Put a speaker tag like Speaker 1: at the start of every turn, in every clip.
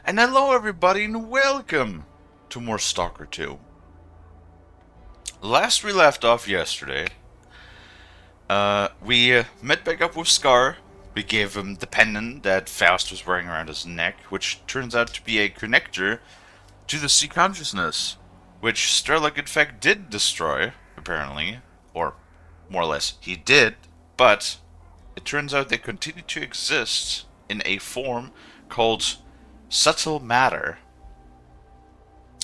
Speaker 1: And hello everybody and welcome to more Stalker 2. Last we left off yesterday, we met back up with Scar. We gave him the pendant that Faust was wearing around his neck, which turns out to be a connector to the sea consciousness, which Sterling in fact did destroy, apparently, or more or less he did, but it turns out they continue to exist in a form called subtle matter,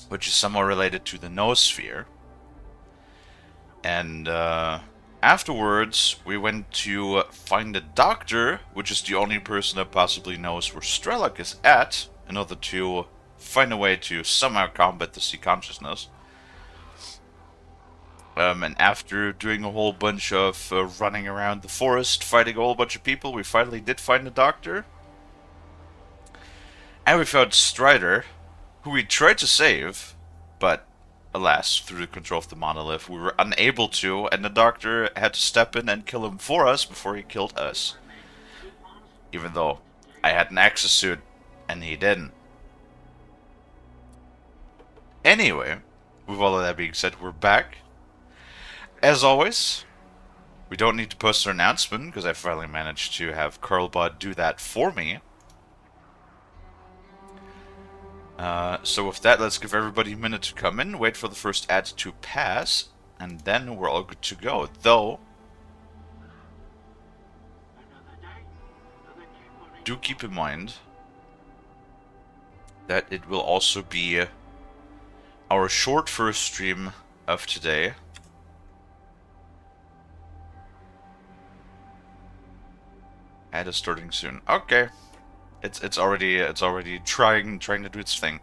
Speaker 1: which is somewhat related to the noosphere. And afterwards, we went to find a doctor, which is the only person that possibly knows where Strelok is at, in order to find a way to somehow combat the sea consciousness. And after doing a whole bunch of running around the forest, fighting a whole bunch of people, we finally did find the doctor. And we found Strider, who we tried to save, but alas, through the control of the monolith, we were unable to, and the doctor had to step in and kill him for us before he killed us. Even though I had an exosuit and he didn't. Anyway, with all of that being said, we're back. As always, we don't need to post our announcement because I finally managed to have Carlbot do that for me. So with that, let's give everybody a minute to come in, wait for the first ad to pass, and then we're all good to go. Though, do keep in mind that it will also be our short first stream of today. Ad is starting soon. Okay, it's already trying to do its thing.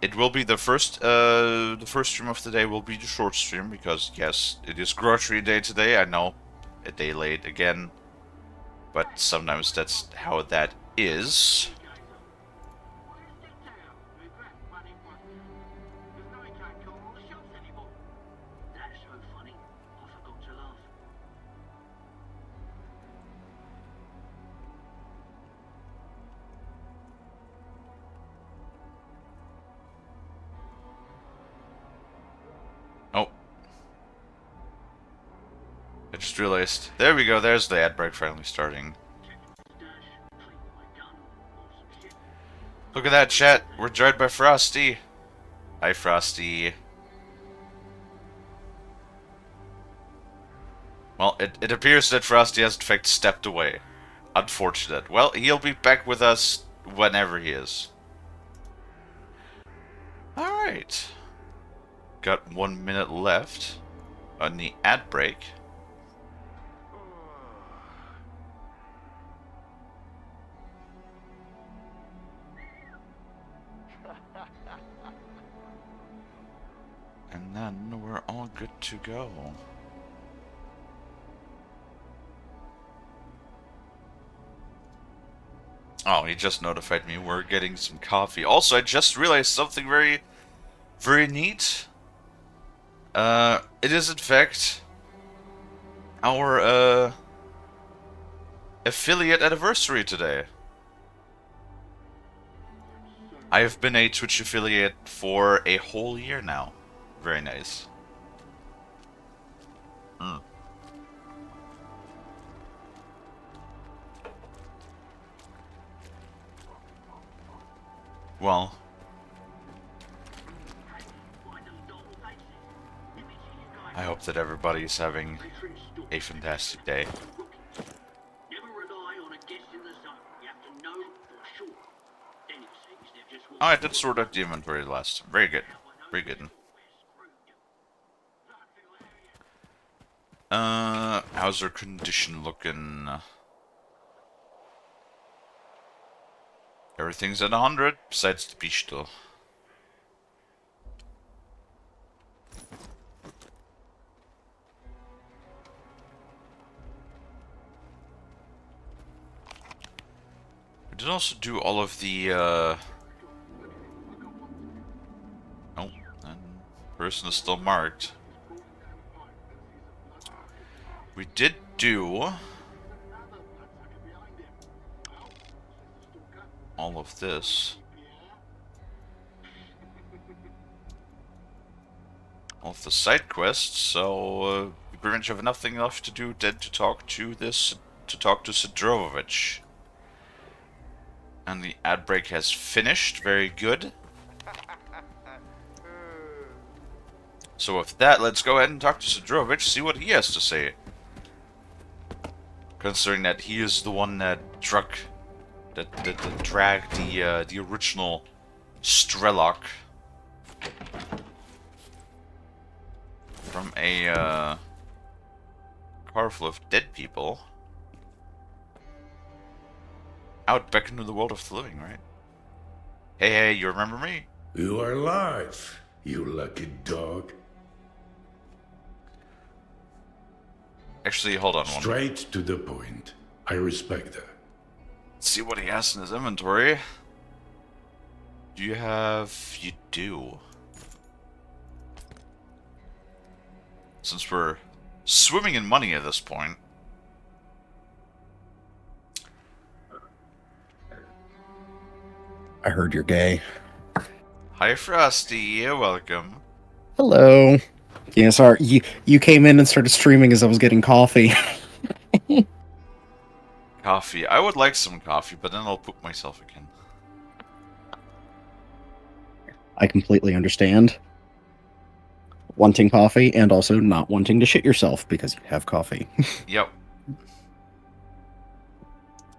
Speaker 1: It will be the first stream of the day will be the short stream because yes, it is grocery day today. I know, a day late again, but sometimes that's how that is. Oh, I just realized. There we go. There's the ad break finally starting. Look at that, chat. We're joined by Frosty. Hi, Frosty. Well, it appears that Frosty has in fact stepped away. Unfortunate. Well, he'll be back with us whenever he is. Alright. Got 1 minute left on the ad break. And then we're all good to go. Oh, he just notified me we're getting some coffee. Also, I just realized something very, very neat. It is in fact our affiliate anniversary today. I have been a Twitch affiliate for a whole year now. Very nice. Well, I hope that everybody's having a fantastic day. Oh, I did sort out the inventory last. Very good. Very good. How's our condition looking? Everything's at 100, besides the pistol. We did also do all of the, Oh, and person is still marked. We did do all of this. All of the side quests, so we pretty much have nothing left to do than to talk to Sidrovich. And the ad break has finished. Very good. So with that, let's go ahead and talk to Sidrovich, see what he has to say. Considering that he is the one that dragged the original Strelok from a car full of dead people out back into the world of the living, right? Hey, you remember me?
Speaker 2: You are alive, you lucky dog.
Speaker 1: Actually, hold on one.
Speaker 2: Straight to the point. I respect that.
Speaker 1: Let's see what he has in his inventory. You do. Since we're swimming in money at this point.
Speaker 3: I heard you're gay.
Speaker 1: Hi, Frosty. You're welcome.
Speaker 3: Hello. Yeah, sorry. You came in and started streaming as I was getting coffee.
Speaker 1: Coffee. I would like some coffee, but then I'll poop myself again.
Speaker 3: I completely understand. Wanting coffee and also not wanting to shit yourself because you have coffee.
Speaker 1: Yep.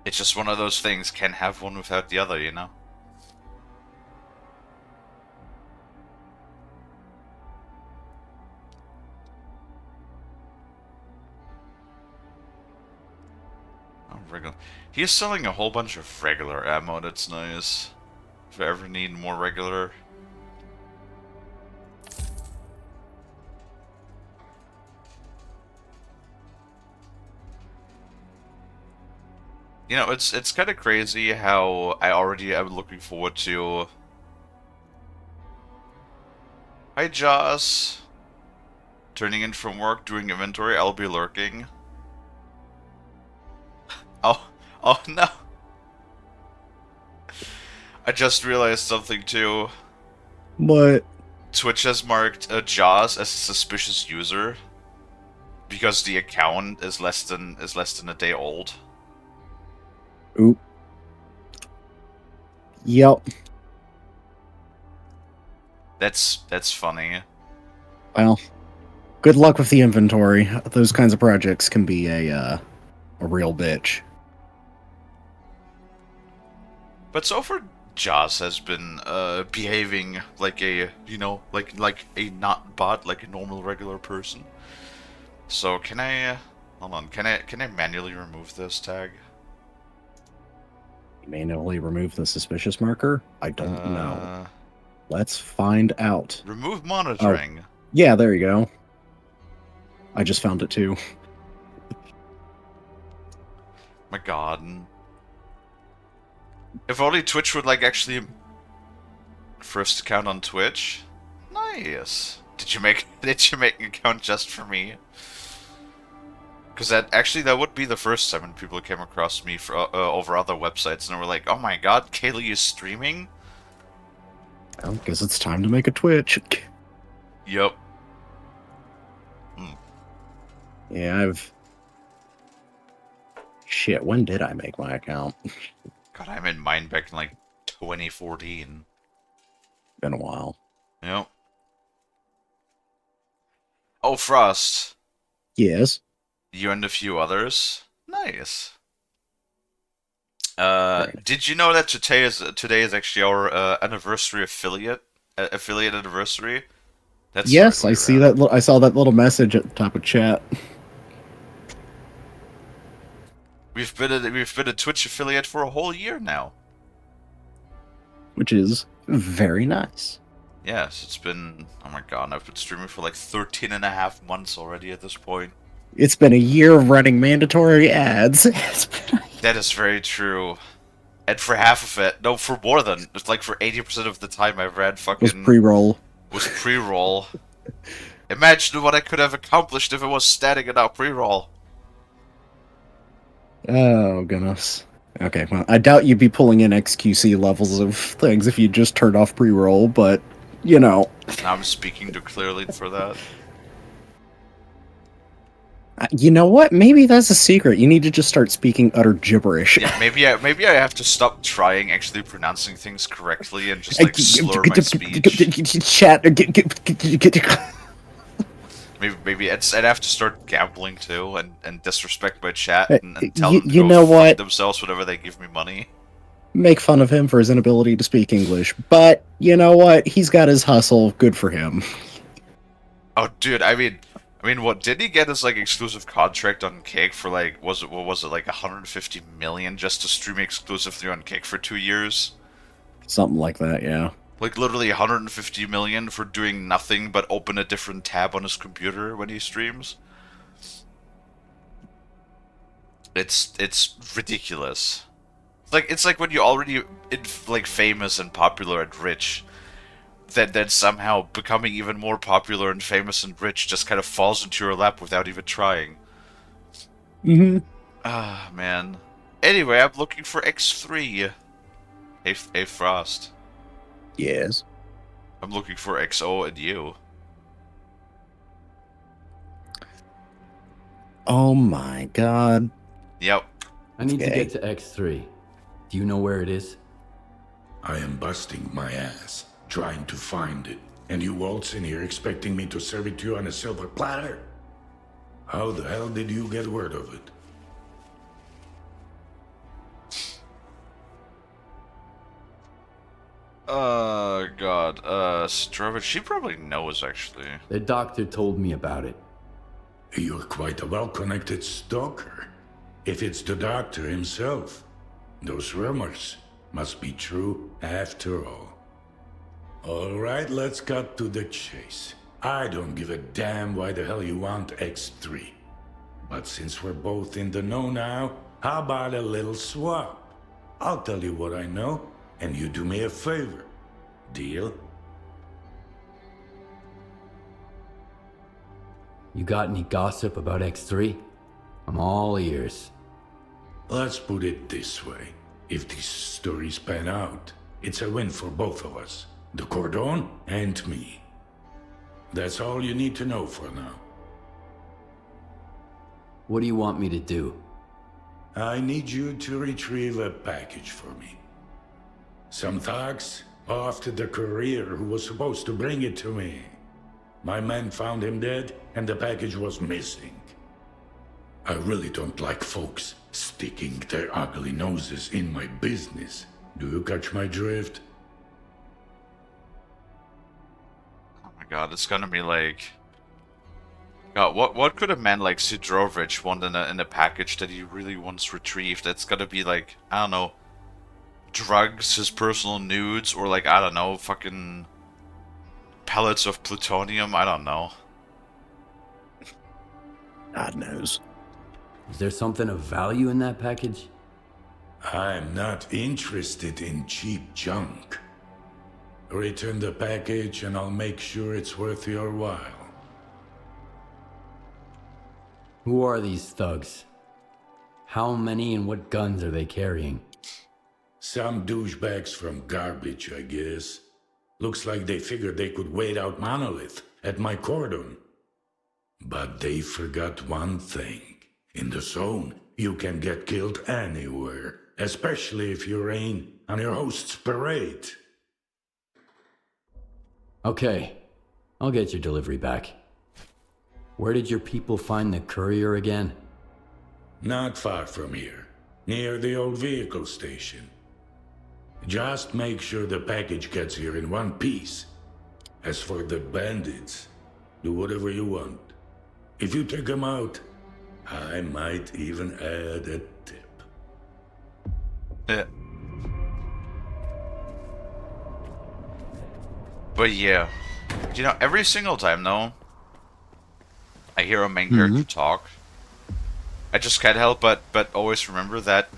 Speaker 1: It's just one of those things. Can't have one without the other, you know? Regular. He's selling a whole bunch of regular ammo. That's nice. If I ever need more regular. You know, it's kind of crazy how I already am looking forward to. Hi, Joss. Turning in from work, doing inventory. I'll be lurking. Oh no. I just realized something too.
Speaker 3: What?
Speaker 1: Twitch has marked Jaws as a suspicious user because the account is less than a day old.
Speaker 3: Oop. Yep.
Speaker 1: That's funny.
Speaker 3: Well, good luck with the inventory. Those kinds of projects can be a real bitch.
Speaker 1: But so far, Jaws has been behaving like a, you know, like a not bot, like a normal regular person. So can I hold on? Can I manually remove this tag?
Speaker 3: Manually remove the suspicious marker? I don't know. Let's find out.
Speaker 1: Remove monitoring.
Speaker 3: Oh, yeah, there you go. I just found it too.
Speaker 1: My God. If only Twitch would like actually first account on Twitch. Nice. Did you make an account just for me? Because that would be the first time when people came across me for, over other websites and were like, "Oh my God, Kalie is streaming."
Speaker 3: I guess it's time to make a Twitch.
Speaker 1: Yep.
Speaker 3: Yeah, Shit, when did I make my account?
Speaker 1: God, I made mine back in like 2014.
Speaker 3: Been a while.
Speaker 1: Yep. Oh, Frost.
Speaker 3: Yes.
Speaker 1: You and a few others. Nice.
Speaker 3: Nice.
Speaker 1: Did you know that today is actually our anniversary affiliate anniversary? That's
Speaker 3: yes, I see that. I saw that little message at the top of chat.
Speaker 1: We've been a Twitch affiliate for a whole year now.
Speaker 3: Which is very nice.
Speaker 1: Yes, it's been, oh my God, I've been streaming for like 13 and a half months already at this point.
Speaker 3: It's been a year of running mandatory ads.
Speaker 1: That is very true. And for half of it, no, for more than, it's like for 80% of the time I've ran fucking...
Speaker 3: Was pre-roll.
Speaker 1: Was pre-roll. Imagine what I could have accomplished if it was static and not pre-roll.
Speaker 3: Oh, goodness. Okay, well, I doubt you'd be pulling in XQC levels of things if you just turned off pre-roll, but, you know.
Speaker 1: Now I'm speaking too clearly for that.
Speaker 3: You know what? Maybe that's a secret. You need to just start speaking utter gibberish.
Speaker 1: Yeah, maybe I have to stop trying actually pronouncing things correctly and just like slur my speech.
Speaker 3: Chat.
Speaker 1: Maybe I'd have to start gambling too and disrespect my chat and tell them to
Speaker 3: You
Speaker 1: go
Speaker 3: know
Speaker 1: fuck
Speaker 3: what?
Speaker 1: themselves whenever they give me money.
Speaker 3: Make fun of him for his inability to speak English, but you know what? He's got his hustle. Good for him.
Speaker 1: Oh, dude, I mean, what did he get his like exclusive contract on Kick for like what was it like 150 million just to stream exclusively on Kick for 2 years?
Speaker 3: Something like that, yeah.
Speaker 1: Like literally 150 million for doing nothing but open a different tab on his computer when he streams. It's ridiculous. It's like when you're already like famous and popular and rich, then somehow becoming even more popular and famous and rich just kind of falls into your lap without even trying.
Speaker 3: Mm-hmm.
Speaker 1: Ah, man. Anyway, I'm looking for X3. A Frost.
Speaker 3: Yes.
Speaker 1: I'm looking for XO and you.
Speaker 3: Oh my god.
Speaker 1: Yep.
Speaker 4: I need to
Speaker 3: Okay.
Speaker 4: get to X3. Do you know where it is?
Speaker 2: I am busting my ass trying to find it, and you waltz in here expecting me to serve it to you on a silver platter? How the hell did you get word of it?
Speaker 1: God. Strovich, she probably knows, actually.
Speaker 4: The doctor told me about it.
Speaker 2: You're quite a well-connected stalker. If it's the doctor himself, those rumors must be true after all. Alright, let's cut to the chase. I don't give a damn why the hell you want X3. But since we're both in the know now, how about a little swap? I'll tell you what I know, and you do me a favor. Deal?
Speaker 4: You got any gossip about X3? I'm all ears.
Speaker 2: Let's put it this way. If these stories pan out, it's a win for both of us. The Cordon and me. That's all you need to know for now.
Speaker 4: What do you want me to do?
Speaker 2: I need you to retrieve a package for me. Some thugs off to the courier who was supposed to bring it to me. My men found him dead, and the package was missing. I really don't like folks sticking their ugly noses in my business. Do you catch my drift?
Speaker 1: Oh my god, it's gonna be like... God, what could a man like Sidrovich want in a package that he really wants retrieved? It's gotta be like, I don't know, drugs, his personal nudes, or like, I don't know, fucking pellets of plutonium, I don't know.
Speaker 3: God knows.
Speaker 4: Is there something of value in that package?
Speaker 2: I'm not interested in cheap junk. Return the package and I'll make sure it's worth your while.
Speaker 4: Who are these thugs? How many and what guns are they carrying?
Speaker 2: Some douchebags from garbage, I guess. Looks like they figured they could wait out Monolith at my cordon. But they forgot one thing. In the zone, you can get killed anywhere, especially if you rain on your host's parade.
Speaker 4: Okay, I'll get your delivery back. Where did your people find the courier again?
Speaker 2: Not far from here, near the old vehicle station. Just make sure the package gets here in one piece. As for the bandits, do whatever you want. If you take them out, I might even add a tip.
Speaker 1: Yeah. But yeah, you know, every single time though, I hear a main character talk, I just can't help but always remember that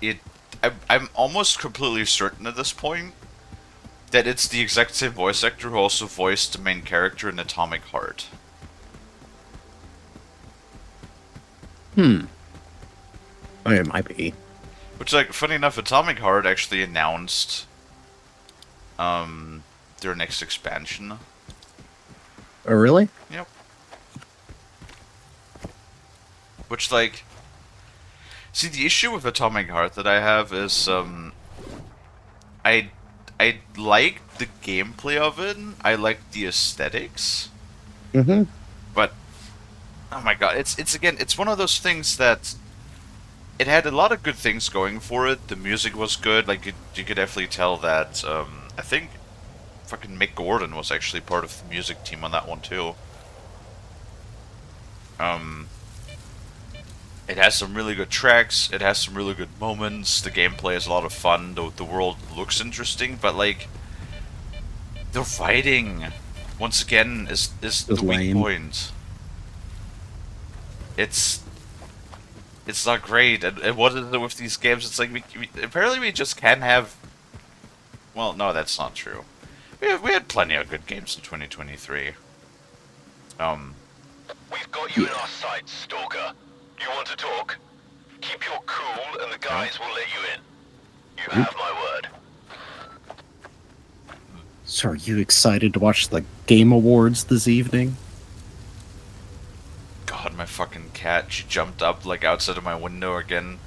Speaker 1: I'm almost completely certain at this point that it's the exact same voice actor who also voiced the main character in Atomic Heart.
Speaker 3: Oh, it might be.
Speaker 1: Which, like, funny enough, Atomic Heart actually announced their next expansion.
Speaker 3: Oh, really?
Speaker 1: Yep. Which, like, see, the issue with Atomic Heart that I have is, I I like the gameplay of it. I like the aesthetics,
Speaker 3: Mm-hmm.
Speaker 1: but oh my god, it's again, it's one of those things that it had a lot of good things going for it. The music was good. Like you could definitely tell that. I think fucking Mick Gordon was actually part of the music team on that one too. Um, it has some really good tracks. It has some really good moments. The gameplay is a lot of fun. The world looks interesting, but like the writing, once again, is
Speaker 3: It was
Speaker 1: the weak
Speaker 3: lame.
Speaker 1: point. It's it's not great. And what is it with these games? It's like apparently we just can't have. Well, no, that's not true. We had plenty of good games in 2023. Um,
Speaker 5: We've got you in our sights, Stalker. You want to talk? Keep your cool and the guys will let you in. You have my word.
Speaker 3: So are you excited to watch the Game Awards this evening?
Speaker 1: God, my fucking cat. She jumped up like outside of my window again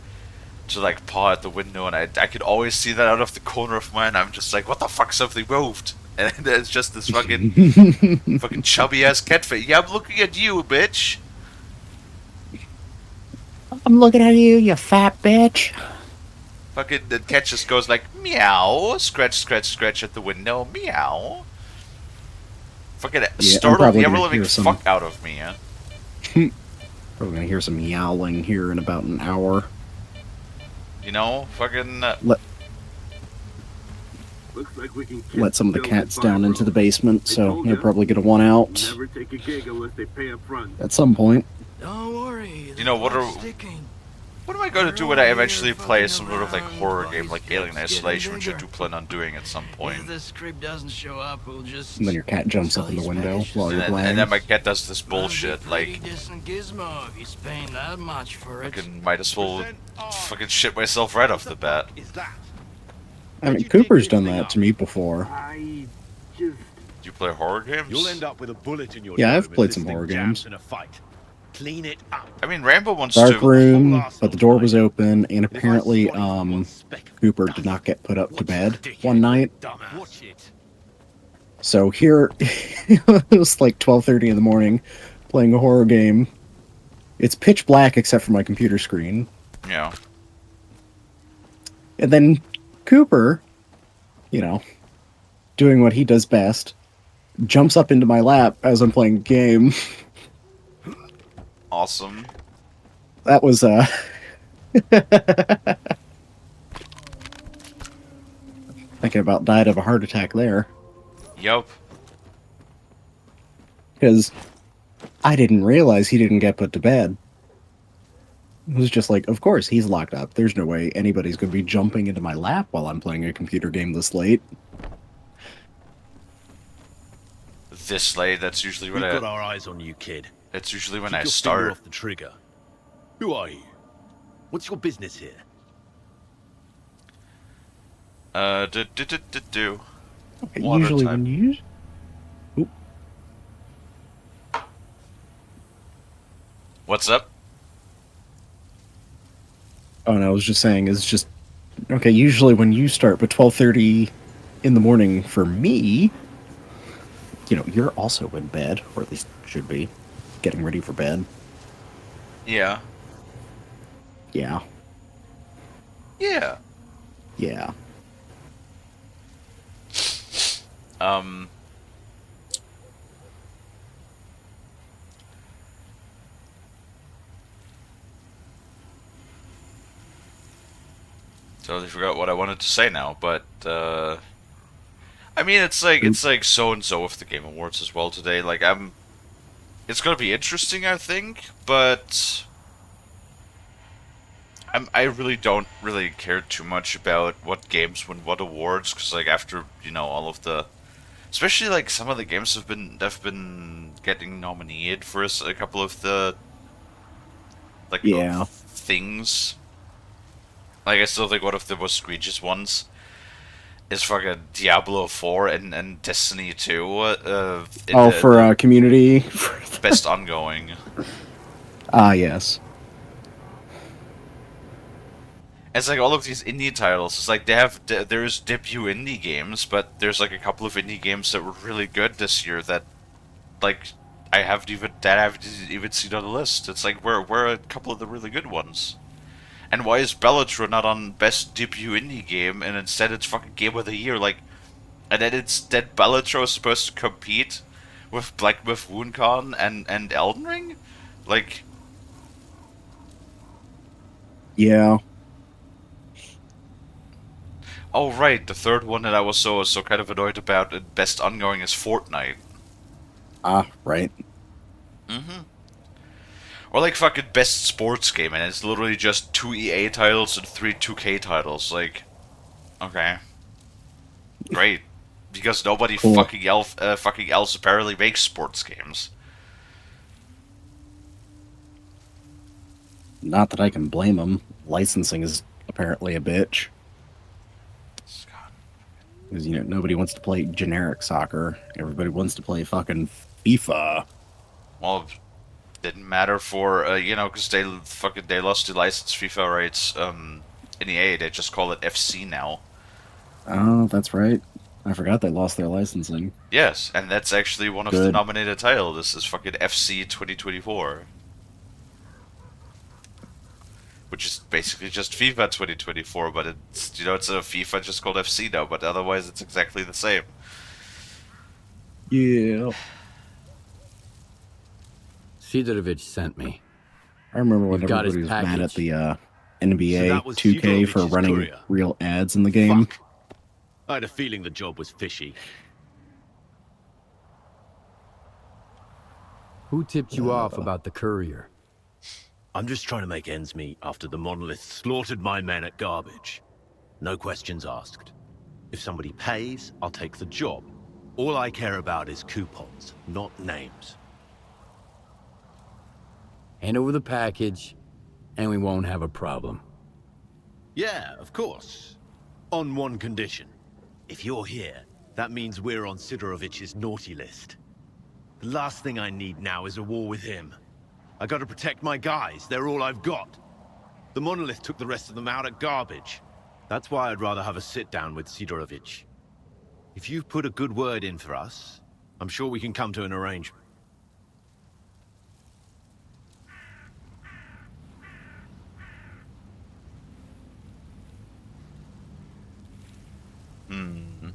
Speaker 1: to like paw at the window, and I could always see that out of the corner of my eye. And I'm just like, what the fuck? Something moved, and it's just this fucking chubby ass cat face. Yeah, I'm looking at you, bitch.
Speaker 3: I'm looking at you, you fat bitch.
Speaker 1: Fucking the cat just goes like meow, scratch, scratch, scratch at the window, meow. Fucking
Speaker 3: Yeah, I'm
Speaker 1: startled
Speaker 3: probably
Speaker 1: the
Speaker 3: gonna
Speaker 1: ever living
Speaker 3: hear some.
Speaker 1: fuck out of me.
Speaker 3: Probably gonna hear some yowling here in about an hour.
Speaker 1: You know, fucking.
Speaker 3: Let
Speaker 6: Looks like we can
Speaker 3: let some of the cats down into the basement, so you'll probably get a one out
Speaker 6: never take a gig unless they pay up front.
Speaker 3: at some point.
Speaker 7: Don't worry.
Speaker 1: You know, what
Speaker 7: the
Speaker 1: are-
Speaker 7: clock's ticking.
Speaker 1: What am I going to do when I eventually play some sort of like horror game like Alien Isolation, which I do plan on doing at some point?
Speaker 7: If the script doesn't show up, we'll just.
Speaker 3: And then your cat jumps up in the window while you're playing.
Speaker 1: And then my cat does this bullshit. Like,
Speaker 7: Decent gizmo if he's paying that much for it.
Speaker 1: fucking might as well fucking shit myself right off the bat.
Speaker 6: Is that?
Speaker 3: I mean, Cooper's done that to me before.
Speaker 6: I just...
Speaker 1: Do you play horror games?
Speaker 8: You'll end up with a bullet in your
Speaker 3: Yeah,
Speaker 8: dome
Speaker 3: I've
Speaker 8: if
Speaker 3: played
Speaker 8: this
Speaker 3: some
Speaker 8: thing
Speaker 3: horror
Speaker 8: jams
Speaker 3: games.
Speaker 8: in a fight. Clean it up.
Speaker 1: I mean, Rambo wants
Speaker 3: Dark
Speaker 1: to.
Speaker 3: room, but the door was open, and
Speaker 8: If I
Speaker 3: apparently,
Speaker 8: spot even one speck of
Speaker 3: Cooper
Speaker 8: dust,
Speaker 3: did not get put up to
Speaker 8: what's
Speaker 3: bed
Speaker 8: the dickhead?
Speaker 3: one night.
Speaker 8: Dumbass. Watch it.
Speaker 3: So here, it was like 12:30 in the morning, playing a horror game. It's pitch black except for my computer screen.
Speaker 1: Yeah.
Speaker 3: And then Cooper, you know, doing what he does best, jumps up into my lap as I'm playing a game.
Speaker 1: Awesome.
Speaker 3: That was, thinking about died of a heart attack there.
Speaker 1: Yup.
Speaker 3: Because I didn't realize he didn't get put to bed. It was just like, of course, he's locked up. There's no way anybody's going to be jumping into my lap while I'm playing a computer game this late.
Speaker 1: This late, that's usually when
Speaker 8: We've got
Speaker 1: I.
Speaker 8: our eyes on you, kid.
Speaker 1: That's usually when
Speaker 8: Keep
Speaker 1: I
Speaker 8: your finger
Speaker 1: start.
Speaker 8: off the trigger. Who are you? What's your business here?
Speaker 1: Do.
Speaker 3: Okay,
Speaker 1: Water
Speaker 3: usually
Speaker 1: time.
Speaker 3: when you... Oop.
Speaker 1: What's up?
Speaker 3: Oh, no, I was just saying, it's just... Okay, usually when you start, but 12:30 in the morning for me, you know, you're also in bed, or at least should be, getting ready for bed.
Speaker 1: Yeah.
Speaker 3: Yeah.
Speaker 1: Yeah.
Speaker 3: Yeah.
Speaker 1: Um. Totally forgot what I wanted to say now, but I mean, it's like so and so with the Game Awards as well today. Like it's gonna be interesting, I think, but I really don't really care too much about what games win what awards, because like after all of the, especially like some of the games have been getting nominated for a couple of the like
Speaker 3: Yeah.
Speaker 1: things. Like, I still think one of the most egregious ones is fucking Diablo 4 and Destiny 2 in
Speaker 3: Oh,
Speaker 1: the,
Speaker 3: for
Speaker 1: the
Speaker 3: community.
Speaker 1: best ongoing.
Speaker 3: Ah, yes.
Speaker 1: It's like all of these indie titles. It's like there's debut indie games, but there's like a couple of indie games that were really good this year that like I haven't even seen on the list. It's like where are a couple of the really good ones? And why is Bellatrix not on best debut indie game and instead it's fucking game of the year? Like, and then it's that Bellatrix is supposed to compete with WoonCon and Elden Ring, like.
Speaker 3: Yeah.
Speaker 1: Oh right, the third one that I was so kind of annoyed about at best ongoing is Fortnite.
Speaker 3: Ah, right.
Speaker 1: Mm-hmm. Or like fucking best sports game, and it's literally just 2 EA titles and 3 2K titles. Like, okay, great, because nobody
Speaker 3: Cool.
Speaker 1: fucking else apparently makes sports games.
Speaker 3: Not that I can blame them. Licensing is apparently a bitch. Because, nobody wants to play generic soccer. Everybody wants to play fucking FIFA.
Speaker 1: Well, didn't matter for because they lost the license FIFA rights in EA. They just call it FC now.
Speaker 3: Oh, that's right. I forgot they lost their licensing.
Speaker 1: Yes, and that's actually one of the
Speaker 3: Good.
Speaker 1: nominated titles. This is fucking FC 2024. Which is basically just FIFA 2024, but it's a FIFA just called FC now, but otherwise it's exactly the same.
Speaker 3: Yeah.
Speaker 4: Sidorovich sent me.
Speaker 3: I remember when
Speaker 4: You've got his
Speaker 3: everybody was mad at
Speaker 4: package.
Speaker 3: the
Speaker 8: So
Speaker 3: NBA
Speaker 8: that was
Speaker 3: 2K for
Speaker 8: Sidorovich's
Speaker 3: running
Speaker 8: courier.
Speaker 3: real ads in the game.
Speaker 8: Fuck. I had a feeling the job was fishy.
Speaker 4: Who tipped you off about the courier?
Speaker 8: I'm just trying to make ends meet after the monolith slaughtered my men at garbage. No questions asked. If somebody pays, I'll take the job. All I care about is coupons, not names.
Speaker 4: Hand over the package, and we won't have a problem.
Speaker 8: Yeah, of course. On one condition. If you're here, that means we're on Sidorovich's naughty list. The last thing I need now is a war with him. I gotta protect my guys, they're all I've got. The monolith took the rest of them out at garbage. That's why I'd rather have a sit-down with Sidorovich. If you've put a good word in for us, I'm sure we can come to an arrangement.
Speaker 1: Hmm.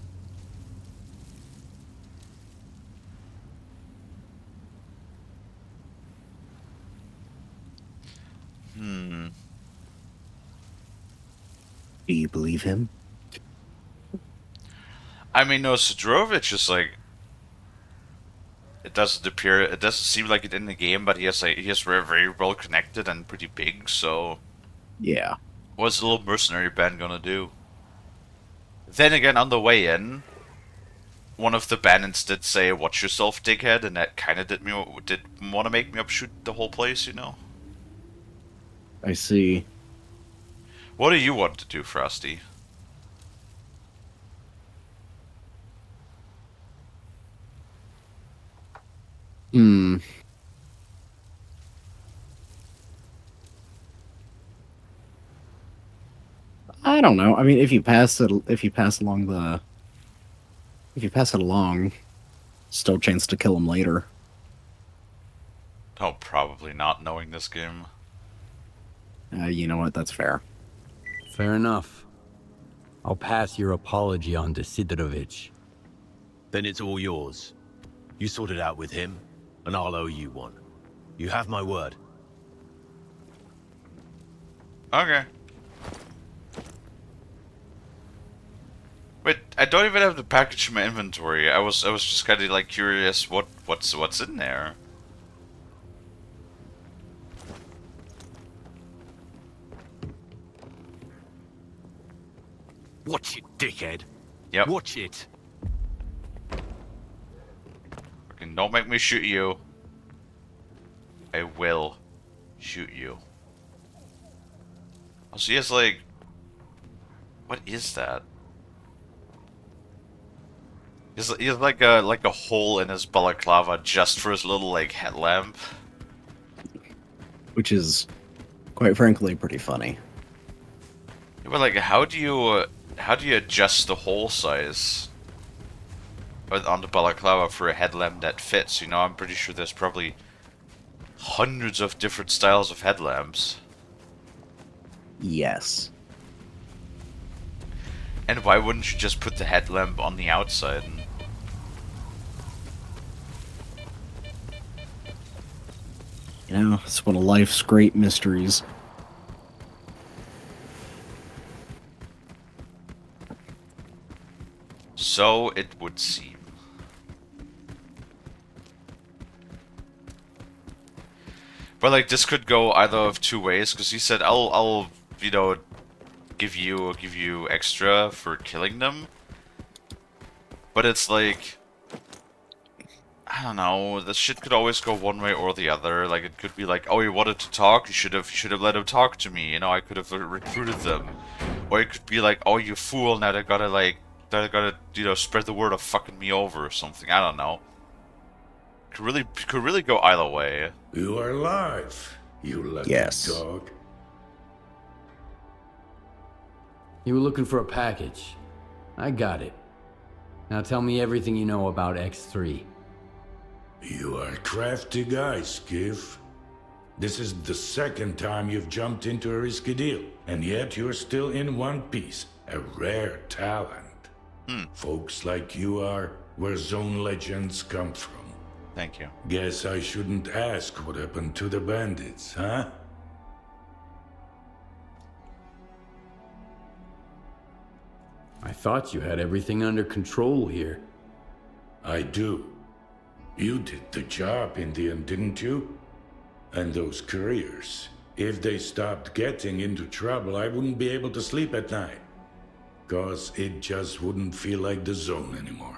Speaker 1: Hmm.
Speaker 3: Do you believe him?
Speaker 1: I mean, no, Sidrovich is like. It doesn't seem like it in the game, but he is very, very well connected and pretty big, so.
Speaker 3: Yeah.
Speaker 1: What's the little mercenary band gonna do? Then again, on the way in, one of the bandits did say, "Watch yourself, dickhead," and that kind of did want to make me upshoot the whole place.
Speaker 3: I see.
Speaker 1: What do you want to do, Frosty?
Speaker 3: Hmm. I don't know. I mean, if you pass it along, still chance to kill him later.
Speaker 1: Oh, probably not, knowing this game.
Speaker 3: You know what? That's fair.
Speaker 4: Fair enough. I'll pass your apology on to Sidorovich.
Speaker 8: Then it's all yours. You sort it out with him, and I'll owe you one. You have my word.
Speaker 1: Okay. Wait, I don't even have the package in my inventory. I was just kind of like curious what's in there.
Speaker 8: Watch it, dickhead.
Speaker 1: Yep.
Speaker 8: Watch it.
Speaker 1: Fucking don't make me shoot you. I will shoot you. Oh, so he has like What is that? He's like a hole in his balaclava just for his little like headlamp.
Speaker 3: Which is, quite frankly, pretty funny.
Speaker 1: But like, how do you adjust the hole size on the balaclava for a headlamp that fits? You know, I'm pretty sure there's probably hundreds of different styles of headlamps.
Speaker 3: Yes.
Speaker 1: And why wouldn't you just put the headlamp on the outside?
Speaker 3: You know, it's one of life's great mysteries.
Speaker 1: So it would seem. But like, this could go either of two ways, because he said, I'll, you know, give you extra for killing them. But it's like, I don't know, this shit could always go one way or the other. Like, it could be like, oh, he wanted to talk, you should have let him talk to me, you know, I could have recruited them. Or it could be like, oh, you fool, now they gotta, you know, spread the word of fucking me over or something, I don't know. Could really go either way.
Speaker 2: You are alive, you lucky dog.
Speaker 4: You were looking for a package. I got it. Now tell me everything you know about X3.
Speaker 2: You are a crafty guy, Skiff. This is the second time you've jumped into a risky deal, and yet you're still in one piece. A rare talent. Folks like you are where Zone legends come from.
Speaker 1: Thank you.
Speaker 2: Guess I shouldn't ask what happened to the bandits, huh?
Speaker 4: I thought you had everything under control here.
Speaker 2: I do. You did the job in the end, didn't you? And those couriers. If they stopped getting into trouble, I wouldn't be able to sleep at night. 'Cause it just wouldn't feel like the Zone anymore.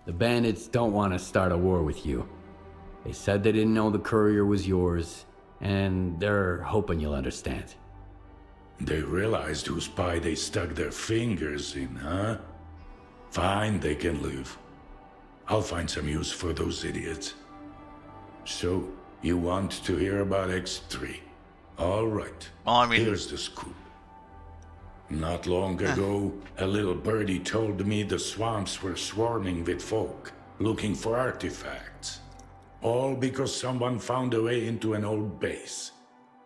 Speaker 4: The bandits don't want to start a war with you. They said they didn't know the courier was yours, and they're hoping you'll understand.
Speaker 2: They realized whose pie they stuck their fingers in, huh? Fine, they can leave. I'll find some use for those idiots. So, you want to hear about X3? All right.
Speaker 1: Well, I mean,
Speaker 2: here's the scoop. Not long ago, a little birdie told me the swamps were swarming with folk, looking for artifacts. All because someone found a way into an old base,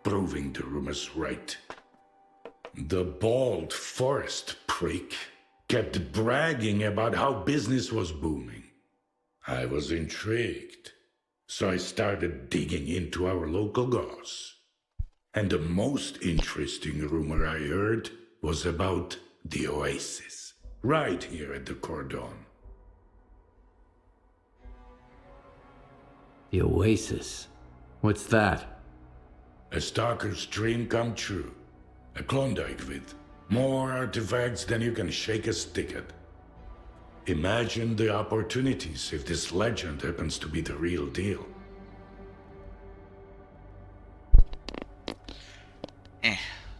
Speaker 2: proving the rumors right. The bald forest prick kept bragging about how business was booming. I was intrigued, so I started digging into our local goss. And the most interesting rumor I heard was about the Oasis, right here at the Cordon.
Speaker 4: The Oasis? What's that?
Speaker 2: A stalker's dream come true. A Klondike with more artifacts than you can shake a stick at. Imagine the opportunities if this legend happens to be the real deal.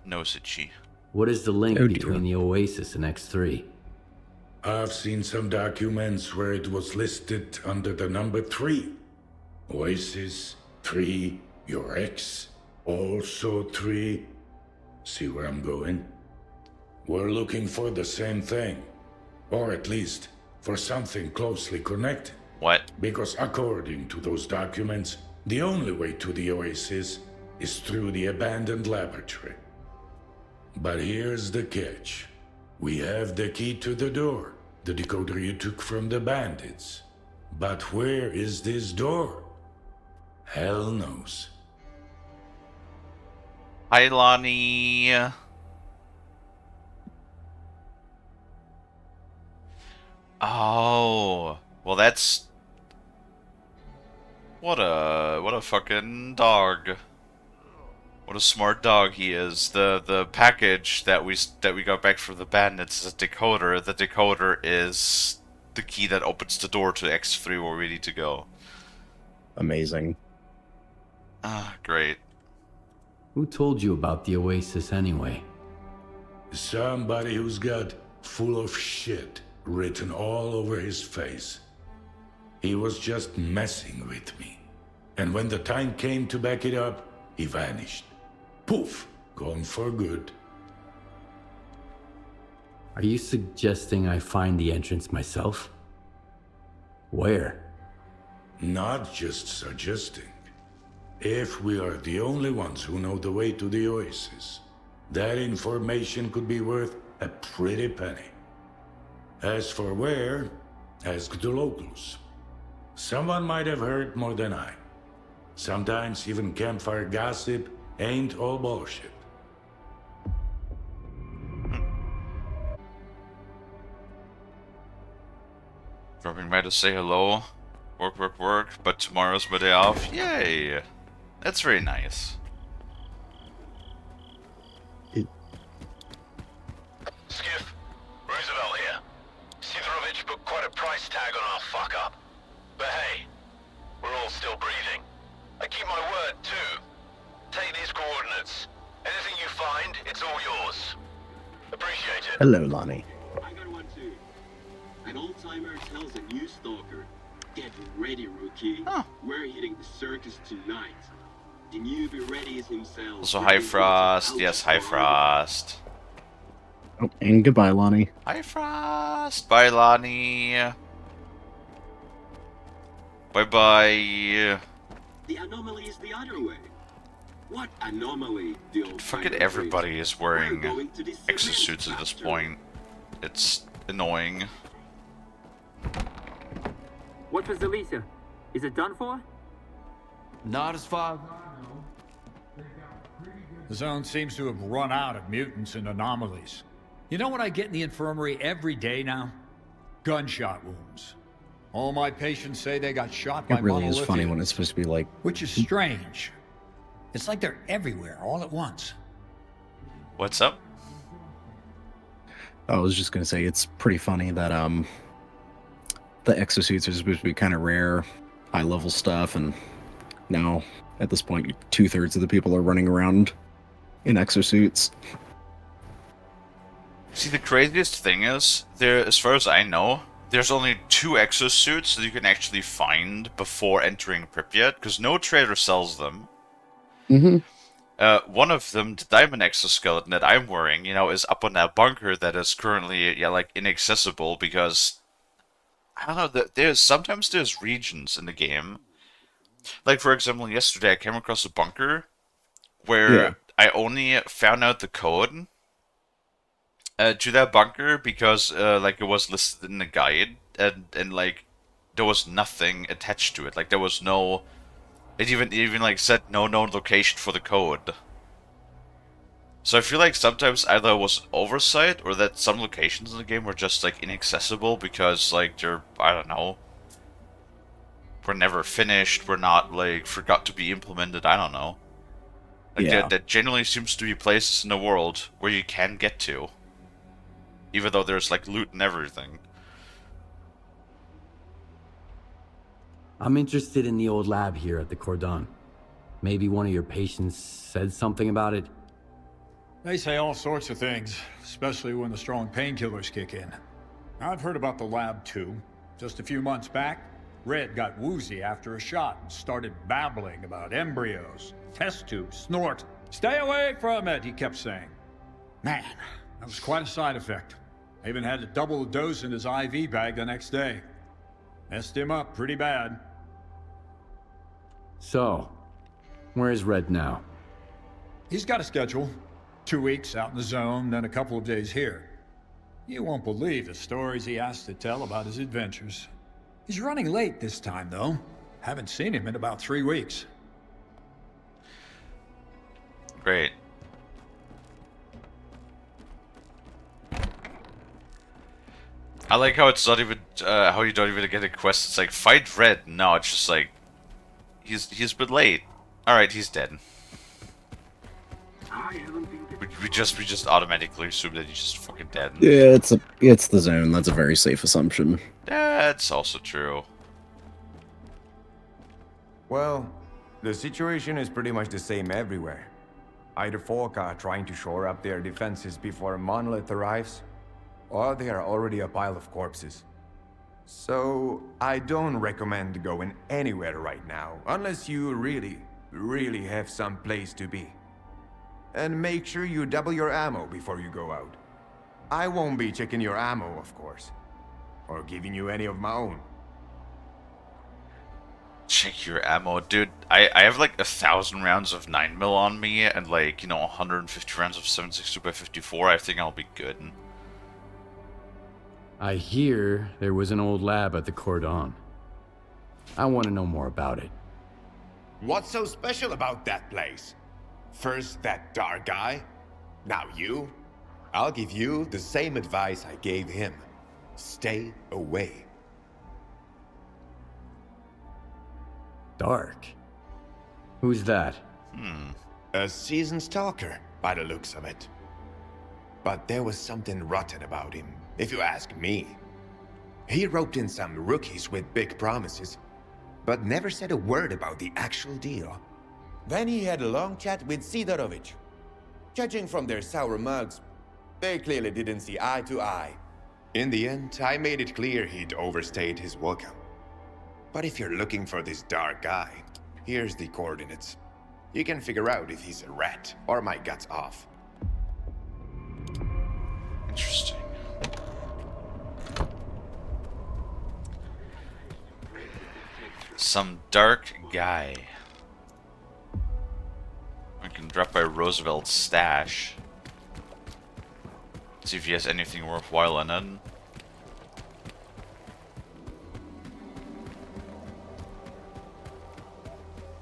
Speaker 1: No, said she.
Speaker 4: What is the link between the Oasis and X3?
Speaker 2: I've seen some documents where it was listed under the number 3. Oasis, 3, your ex, also 3. See where I'm going? We're looking for the same thing. Or at least, for something closely connected.
Speaker 1: What?
Speaker 2: Because according to those documents, the only way to the Oasis is through the abandoned laboratory. But here's the catch. We have the key to the door, the decoder you took from the bandits. But where is this door? Hell knows.
Speaker 1: Hi, Lonnie. Oh, well, that's what a fucking dog. What a smart dog he is. The package that we got back from the bandits is a decoder. The decoder is the key that opens the door to X3 where we need to go.
Speaker 3: Amazing.
Speaker 1: Ah, great.
Speaker 4: Who told you about the Oasis anyway?
Speaker 2: Somebody who's got full of shit written all over his face. He was just messing with me. And when the time came to back it up, he vanished. Poof! Gone for good.
Speaker 4: Are you suggesting I find the entrance myself? Where?
Speaker 2: Not just suggesting. If we are the only ones who know the way to the Oasis, that information could be worth a pretty penny. As for where, ask the locals. Someone might have heard more than I. Sometimes even campfire gossip ain't all bullshit.
Speaker 1: Dropping by to say hello. Work, work, work. But tomorrow's my day off. Yay! That's very nice.
Speaker 5: Skiff, Roosevelt here. Sidorovich put quite a price tag on our fuck-up. But hey, we're all still breathing. I keep my word, too. Take these coordinates. Anything you find, it's all yours. Appreciate it.
Speaker 3: Hello, Lonnie.
Speaker 6: I got one too. An old-timer tells a new stalker, get ready, rookie.
Speaker 1: Huh.
Speaker 6: We're hitting the circus tonight. The newbie ready is himself.
Speaker 1: Also, High Frost. Yes, High Frost.
Speaker 3: Oh, and goodbye, Lonnie.
Speaker 1: High Frost. Bye, Lonnie. Bye-bye.
Speaker 6: The anomaly is the other way. What anomaly, the old
Speaker 1: Fucking everybody is wearing exosuits
Speaker 6: exosuits
Speaker 1: at this point. It's annoying.
Speaker 9: What was Alicia? Is it done for?
Speaker 7: Not as far.
Speaker 10: The zone seems to have run out of mutants and anomalies. You know what I get in the infirmary every day now? Gunshot wounds. All my patients say they got shot by
Speaker 3: It really is funny
Speaker 10: monolithians,
Speaker 3: when it's supposed to be like,
Speaker 10: which is strange. It's like they're everywhere all at once.
Speaker 1: What's up?
Speaker 3: I was just gonna say it's pretty funny that the exosuits are supposed to be kind of rare, high level stuff, and now at this point 2/3 of the people are running around in exosuits.
Speaker 1: See, the craziest thing is, as far as I know, there's only 2 exosuits that you can actually find before entering Pripyat, because no trader sells them.
Speaker 3: Mm-hmm.
Speaker 1: One of them, the diamond exoskeleton that I'm wearing, is up on that bunker that is currently, inaccessible because, I don't know, sometimes there's regions in the game. Like, for example, yesterday I came across a bunker where I only found out the code to that bunker because, it was listed in the guide, and there was nothing attached to it. Like, there was no... It even said no known location for the code. So I feel like sometimes either it was an oversight or that some locations in the game were just, inaccessible because, they're, I don't know, were never finished, were not, forgot to be implemented, I don't know. That generally seems to be places in the world where you can get to. Even though there's, loot and everything.
Speaker 4: I'm interested in the old lab here at the Cordon. Maybe one of your patients said something about it?
Speaker 10: They say all sorts of things, especially when the strong painkillers kick in. I've heard about the lab too. Just a few months back, Red got woozy after a shot and started babbling about embryos, test tubes, snort. Stay away from it, he kept saying. Man, that was quite a side effect. I even had to double the dose in his IV bag the next day. Messed him up pretty bad.
Speaker 4: So, where's Red now?
Speaker 10: He's got a schedule. 2 weeks out in the zone, then a couple of days here. You won't believe the stories he has to tell about his adventures. He's running late this time, though. Haven't seen him in about 3 weeks.
Speaker 1: Great. I like how it's not even, how you don't even get a quest. It's like, fight Red. No, it's just like, he's been late. Alright, he's dead.
Speaker 6: I haven't been
Speaker 1: We just automatically assume that he's just fucking dead.
Speaker 3: Yeah, it's the zone. That's a very safe assumption.
Speaker 1: That's also true.
Speaker 11: Well, the situation is pretty much the same everywhere. Either folk are trying to shore up their defenses before Monolith arrives, or they are already a pile of corpses. So, I don't recommend going anywhere right now, unless you really have some place to be. And make sure you double your ammo before you go out. I won't be checking your ammo, of course, or giving you any of my own.
Speaker 1: Check your ammo, dude. I have like 1,000 rounds of 9mm on me and like, 150 rounds of 7.62x54. I think I'll be good.
Speaker 4: I hear there was an old lab at the Cordon. I want to know more about it.
Speaker 11: What's so special about that place? First that dark guy, now you. I'll give you the same advice I gave him. Stay away.
Speaker 4: Dark? Who's that?
Speaker 11: A seasoned stalker, by the looks of it. But there was something rotten about him, if you ask me. He roped in some rookies with big promises, but never said a word about the actual deal. Then he had a long chat with Sidorovich. Judging from their sour mugs, they clearly didn't see eye to eye. In the end, I made it clear he'd overstayed his welcome. But if you're looking for this dark guy, here's the coordinates. You can figure out if he's a rat or my guts off.
Speaker 1: Interesting. Some dark guy. We can drop by Roosevelt's stash. See if he has anything worthwhile in it.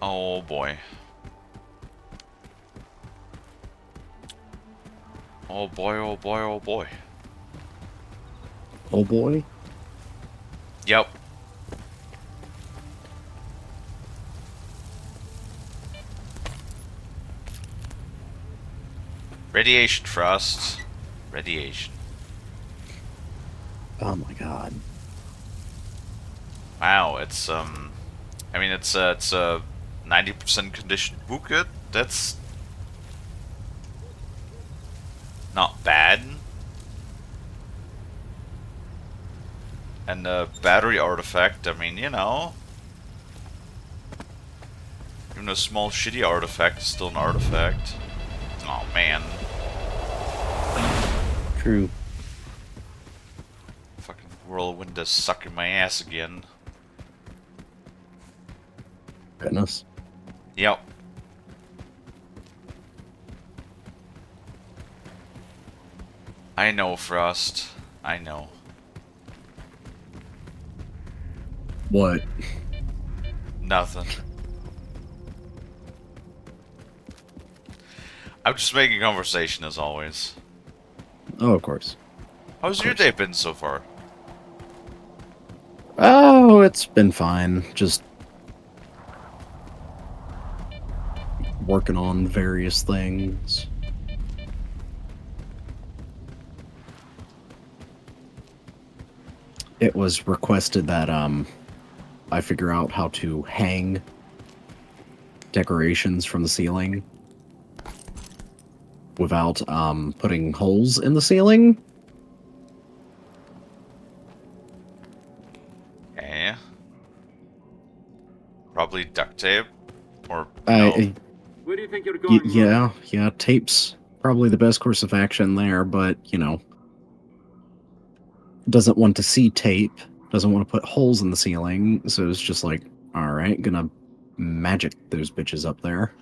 Speaker 1: Oh boy. Oh boy, oh boy, oh boy.
Speaker 3: Oh boy.
Speaker 1: Yep. Radiation frost. Radiation.
Speaker 3: Oh my god.
Speaker 1: Wow, it's I mean it's a 90% conditioned bucket. That's not bad. And the battery artifact, I mean, even a small shitty artifact is still an artifact. Oh man.
Speaker 3: True.
Speaker 1: Fucking whirlwind is sucking my ass again.
Speaker 3: Goodness.
Speaker 1: Yep. I know, Frost. I know.
Speaker 3: What?
Speaker 1: Nothing. I'm just making conversation as always.
Speaker 3: Oh, of course.
Speaker 1: How's your day been so far?
Speaker 3: Oh, it's been fine. Just working on various things. It was requested that I figure out how to hang decorations from the ceiling without putting holes in the ceiling.
Speaker 1: Okay. Probably duct tape or no.
Speaker 9: Where do you think you're going?
Speaker 3: Yeah, tape's probably the best course of action there, but doesn't want to see tape, doesn't want to put holes in the ceiling, so it's just like, alright, gonna magic those bitches up there.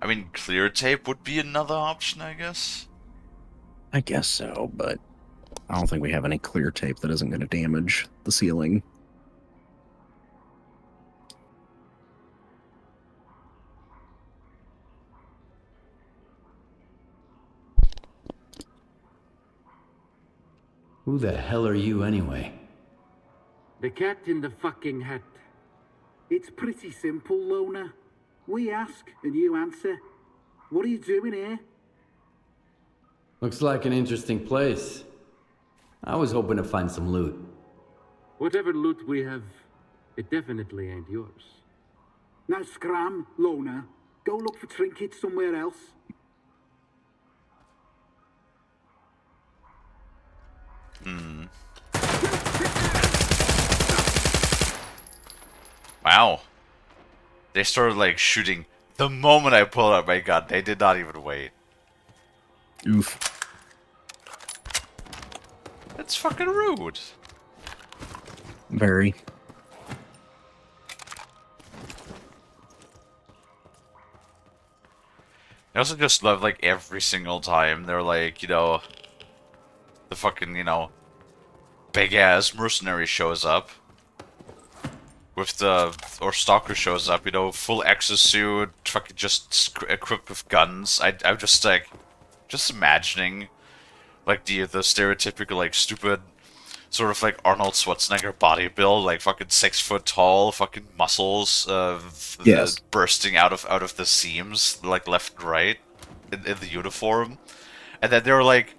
Speaker 1: I mean, clear tape would be another option, I guess.
Speaker 3: I guess so, but I don't think we have any clear tape that isn't going to damage the ceiling.
Speaker 4: Who the hell are you anyway?
Speaker 9: The cat in the fucking hat. It's pretty simple, Lona. We ask and you answer. What are you doing here?
Speaker 4: Looks like an interesting place. I was hoping to find some loot.
Speaker 6: Whatever loot we have, it definitely ain't yours.
Speaker 9: Now scram, loner. Go look for trinkets somewhere else.
Speaker 1: Wow. They started, like, shooting the moment I pulled out my gun. They did not even wait.
Speaker 3: Oof.
Speaker 1: That's fucking rude.
Speaker 3: Very.
Speaker 1: I also just love, like, every single time they're like, you know, the fucking, you know, big-ass mercenary shows up. With the, or Stalker shows up, you know, full exosuit, fucking just equipped with guns. I'm just, like, just imagining, like, the stereotypical, like, stupid, sort of, like, Arnold Schwarzenegger body build, like, fucking 6 foot tall, fucking muscles,
Speaker 3: Yes.
Speaker 1: bursting out of the seams, like, left and right, in the uniform. And then they were like,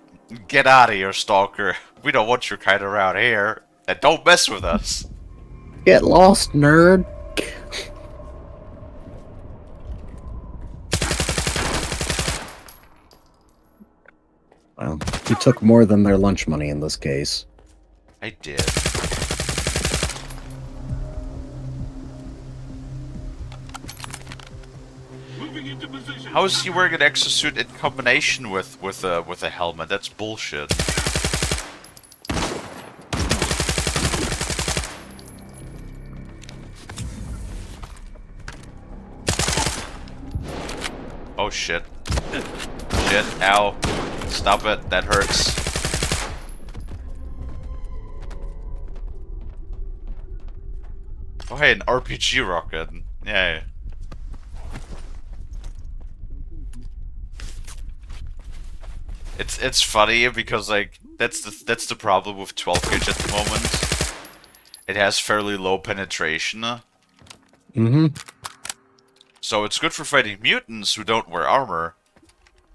Speaker 1: get out of here, Stalker. We don't want your kind around here. And don't mess with us.
Speaker 3: Get lost, nerd. Well, you took more than their lunch money in this case.
Speaker 1: I did. How is he wearing an exosuit in combination with a helmet? That's bullshit. Oh shit. Shit, ow. Stop it, that hurts. Oh hey, an RPG rocket. Yay. It's funny because like that's the problem with 12 gauge at the moment. It has fairly low penetration.
Speaker 3: Mm-hmm.
Speaker 1: So it's good for fighting mutants who don't wear armor.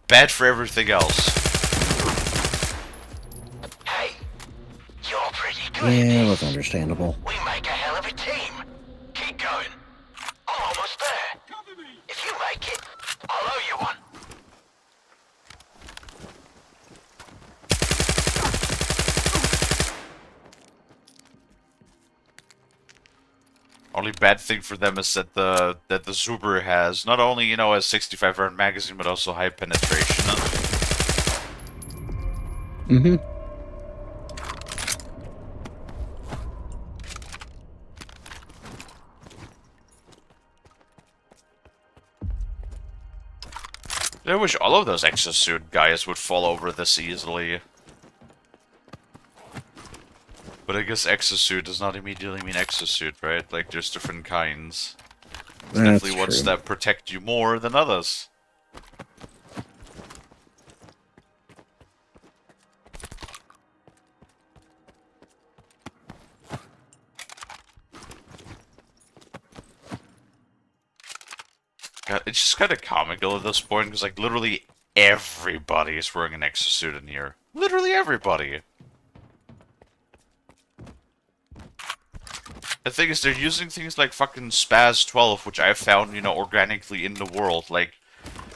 Speaker 1: Bad for everything else.
Speaker 5: Hey, you're pretty good
Speaker 3: Yeah,
Speaker 5: at
Speaker 3: that's
Speaker 5: this.
Speaker 3: understandable.
Speaker 5: We make a hell of a team. Keep going. I'm almost there. If you make it, I'll owe you one.
Speaker 1: Only bad thing for them is that the Zuber has not only, you know, a 65 round magazine but also high penetration.
Speaker 3: Mm-hmm.
Speaker 1: I wish all of those exosuit guys would fall over this easily. But I guess exosuit does not immediately mean exosuit, right? Like, there's different kinds. There's definitely ones that protect you more than others. God, it's just kind of comical at this point, because, like, literally everybody is wearing an exosuit in here. Literally everybody! The thing is, they're using things like fucking Spaz 12, which I found, you know, organically in the world, like,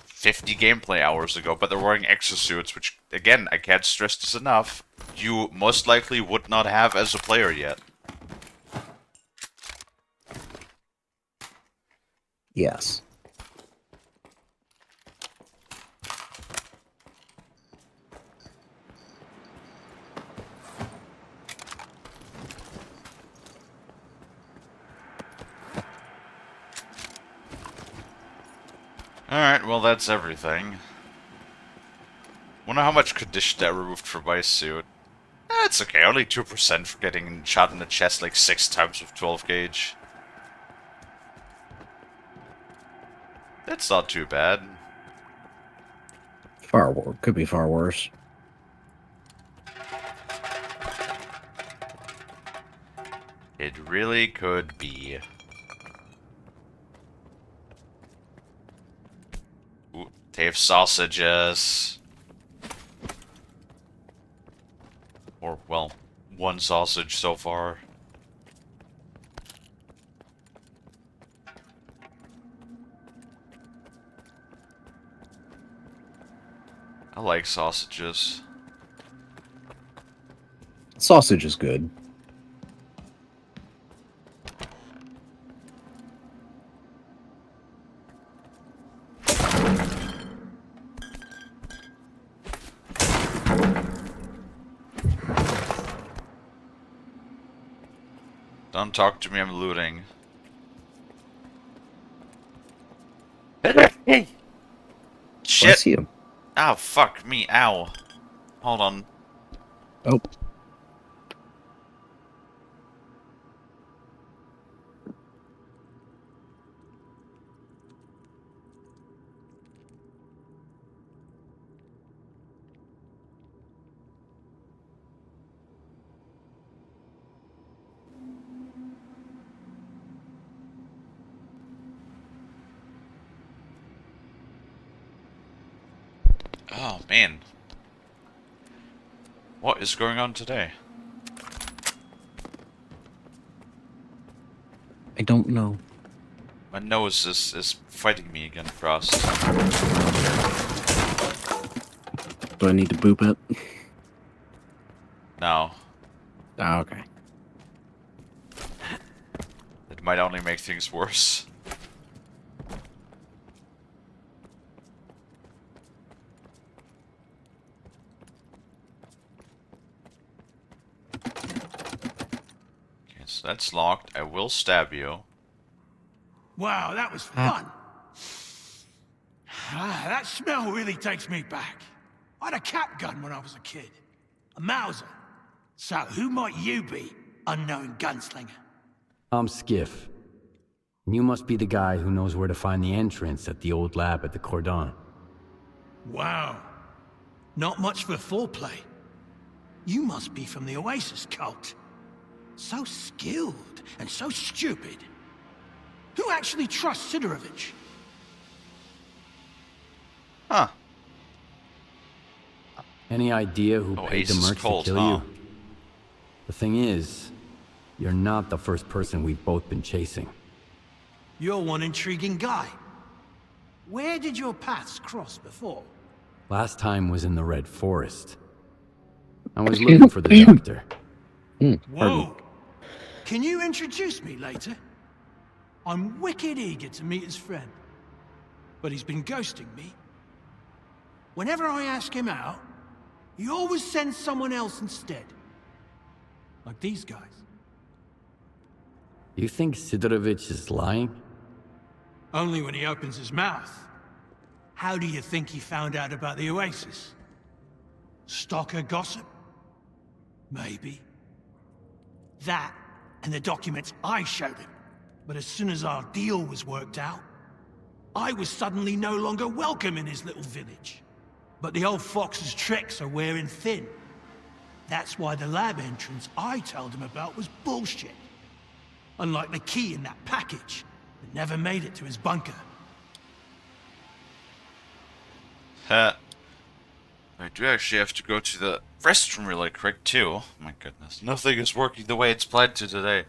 Speaker 1: 50 gameplay hours ago, but they're wearing exosuits, which, again, I can't stress this enough, you most likely would not have as a player yet.
Speaker 3: Yes.
Speaker 1: Alright, well that's everything. Wonder how much condition that removed from my suit. It's okay, only 2% for getting shot in the chest like 6 times with 12 gauge. That's not too bad.
Speaker 3: Could be far worse.
Speaker 1: It really could be. Ooh, they have sausages. Or, well, one sausage so far. I like sausages.
Speaker 3: Sausage is good.
Speaker 1: Don't talk to me, I'm looting. Hey! Shit!
Speaker 3: Bless you.
Speaker 1: Ow, fuck me, ow. Hold on.
Speaker 3: Oh.
Speaker 1: Oh, man. What is going on today?
Speaker 3: I don't know.
Speaker 1: My nose is fighting me again, Frost.
Speaker 3: Do I need to boop it?
Speaker 1: No.
Speaker 3: Oh, okay.
Speaker 1: It might only make things worse. Okay, so that's locked. I will stab you.
Speaker 12: Wow, that was fun. That smell really takes me back. I had a cap gun when I was a kid. A Mauser. So who might you be, unknown gunslinger?
Speaker 4: I'm Skiff. And you must be the guy who knows where to find the entrance at the old lab at the Cordon.
Speaker 12: Wow. Not much for foreplay. You must be from the Oasis cult. So skilled and so stupid. Who actually trusts Sidorovich?
Speaker 1: Huh.
Speaker 4: Any idea who paid the
Speaker 1: Oasis
Speaker 4: mercs
Speaker 1: cult,
Speaker 4: to kill
Speaker 1: huh?
Speaker 4: you? The thing is, you're not the first person we've both been chasing.
Speaker 12: You're one intriguing guy. Where did your paths cross before?
Speaker 4: Last time was in the Red Forest. I was looking for the doctor.
Speaker 12: Whoa! Can you introduce me later? I'm wicked eager to meet his friend. But he's been ghosting me. Whenever I ask him out, he always sends someone else instead. Like these guys.
Speaker 4: You think Sidorovich is lying?
Speaker 12: Only when he opens his mouth. How do you think he found out about the Oasis? Stalker gossip? Maybe. That, and the documents I showed him. But as soon as our deal was worked out, I was suddenly no longer welcome in his little village. But the old fox's tricks are wearing thin. That's why the lab entrance I told him about was bullshit. Unlike the key in that package that never made it to his bunker.
Speaker 1: I do actually have to go to the restroom really quick too. Oh my goodness. Nothing is working the way it's planned to today.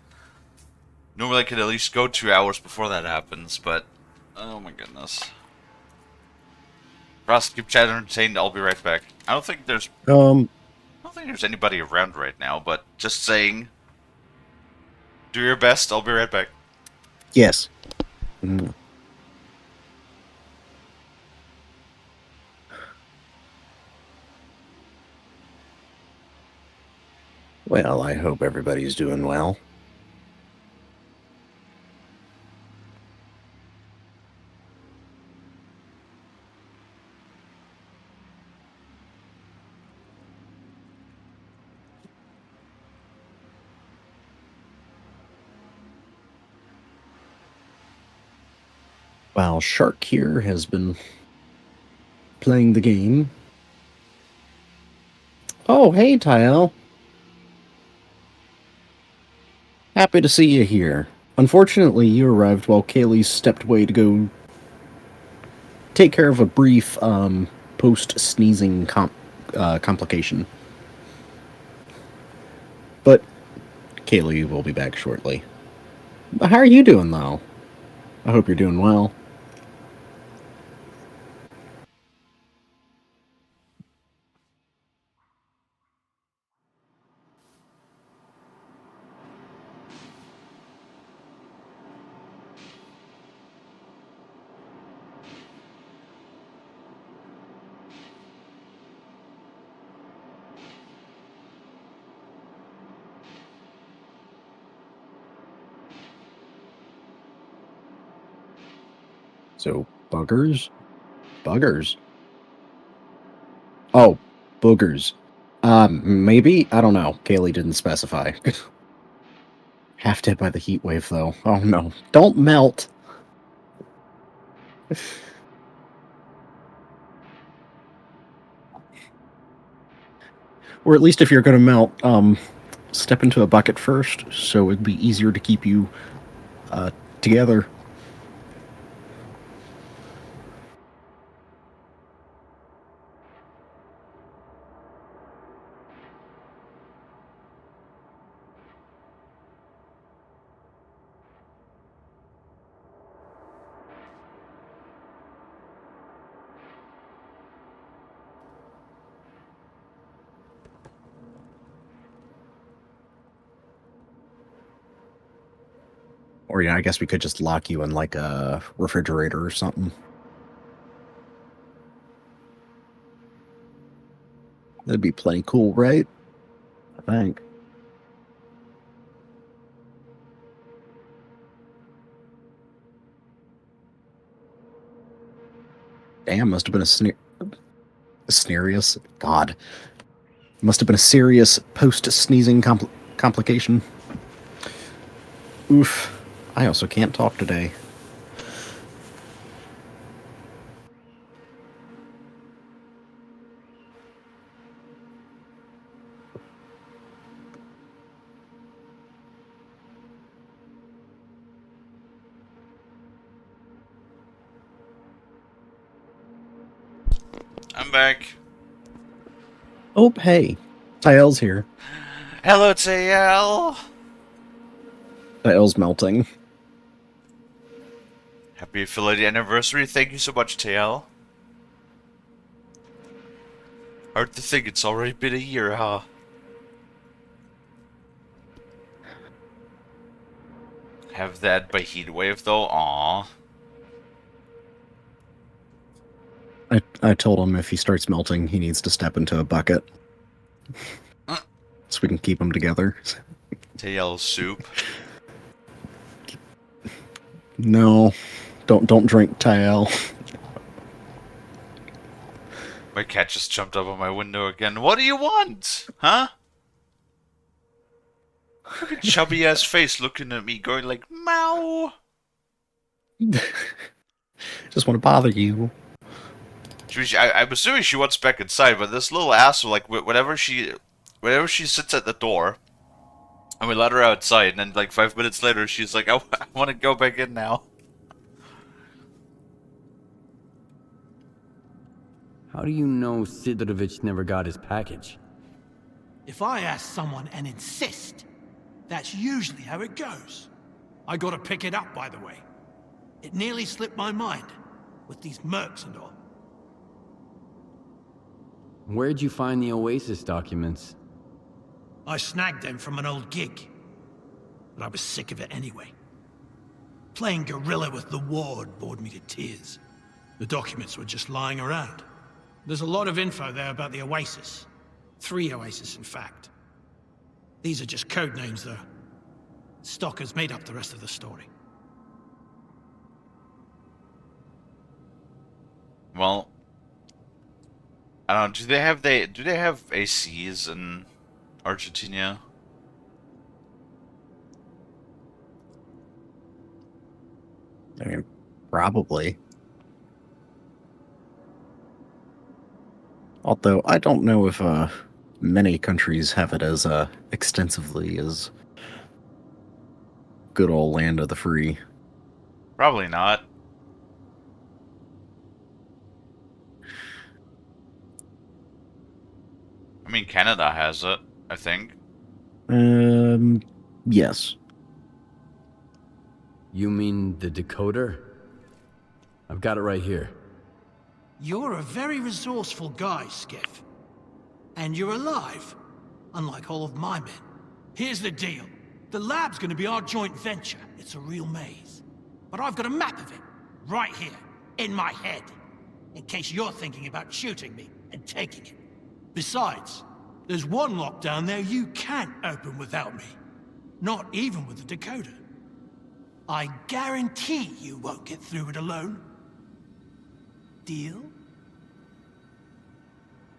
Speaker 1: Normally I could at least go 2 hours before that happens, but oh my goodness. Ross, keep chat entertained, I'll be right back. I don't think there's anybody around right now, but just saying. Do your best, I'll be right back.
Speaker 3: Yes. Well, I hope everybody's doing well. While Shark here has been playing the game. Oh, hey, Tyel. Happy to see you here. Unfortunately, you arrived while Kalie stepped away to go take care of a brief post-sneezing complication. But Kalie will be back shortly. How are you doing, though? I hope you're doing well. So, buggers? Buggers? Oh, boogers. Maybe? I don't know. Kalie didn't specify. Half dead by the heat wave, though. Oh no. Don't melt! Or at least if you're gonna melt, step into a bucket first, so it'd be easier to keep you, together. Or, yeah, I guess we could just lock you in, like, a refrigerator or something. That'd be plenty cool, right? I think. Damn, must have been a serious... God. Must have been a serious post-sneezing complication. Oof. I also can't talk today.
Speaker 1: I'm back.
Speaker 3: Oh, hey. Tyel's here.
Speaker 1: Hello, TL.
Speaker 3: Tyel's melting.
Speaker 1: Happy affiliate anniversary. Thank you so much, TL. Hard to think it's already been a year, huh? Have that by heatwave, though. Aww.
Speaker 3: I told him if he starts melting, he needs to step into a bucket. So we can keep him together.
Speaker 1: TL soup.
Speaker 3: No. Don't drink Tyel.
Speaker 1: My cat just jumped up on my window again. What do you want? Huh? Look at chubby ass face looking at me going like, meow.
Speaker 3: Just want to bother you.
Speaker 1: I'm assuming she wants back inside, but this little asshole, like, whenever she sits at the door, and we let her outside, and then, like, 5 minutes later, she's like, I want to go back in now.
Speaker 4: How do you know Sidorovich never got his package?
Speaker 12: If I ask someone and insist, that's usually how it goes. I gotta pick it up, by the way. It nearly slipped my mind, with these mercs and all.
Speaker 4: Where'd you find the Oasis documents?
Speaker 12: I snagged them from an old gig, but I was sick of it anyway. Playing guerrilla with the ward bored me to tears. The documents were just lying around. There's a lot of info there about the Oasis. 3 Oasis, in fact. These are just code names, though. Stalker's made up the rest of the story.
Speaker 1: Well, I don't know. Do they have ACs in Argentina?
Speaker 3: I mean, probably. Although, I don't know if many countries have it as extensively as good old land of the free.
Speaker 1: Probably not. I mean, Canada has it, I think.
Speaker 3: Yes.
Speaker 4: You mean the decoder? I've got it right here.
Speaker 12: You're a very resourceful guy, Skiff. And you're alive, unlike all of my men. Here's the deal. The lab's gonna be our joint venture. It's a real maze. But I've got a map of it, right here, in my head. In case you're thinking about shooting me and taking it. Besides, there's one lock down there you can't open without me. Not even with the decoder. I guarantee you won't get through it alone. Deal?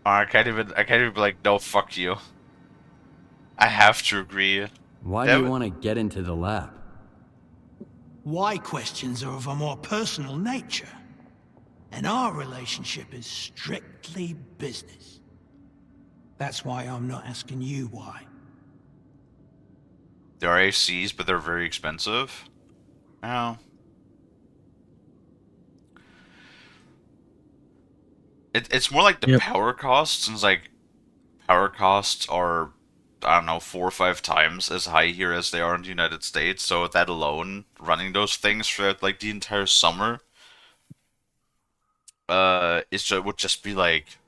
Speaker 1: I can't even be like, no, fuck you. I have to agree.
Speaker 4: Why do you want to get into the lab?
Speaker 12: Why questions are of a more personal nature. And our relationship is strictly business. That's why I'm not asking you why.
Speaker 1: There are ACs, but they're very expensive. Oh. It's more like the power costs, since like power costs are, I don't know, 4 or 5 times as high here as they are in the United States. So that alone, running those things throughout like the entire summer, it would just be like,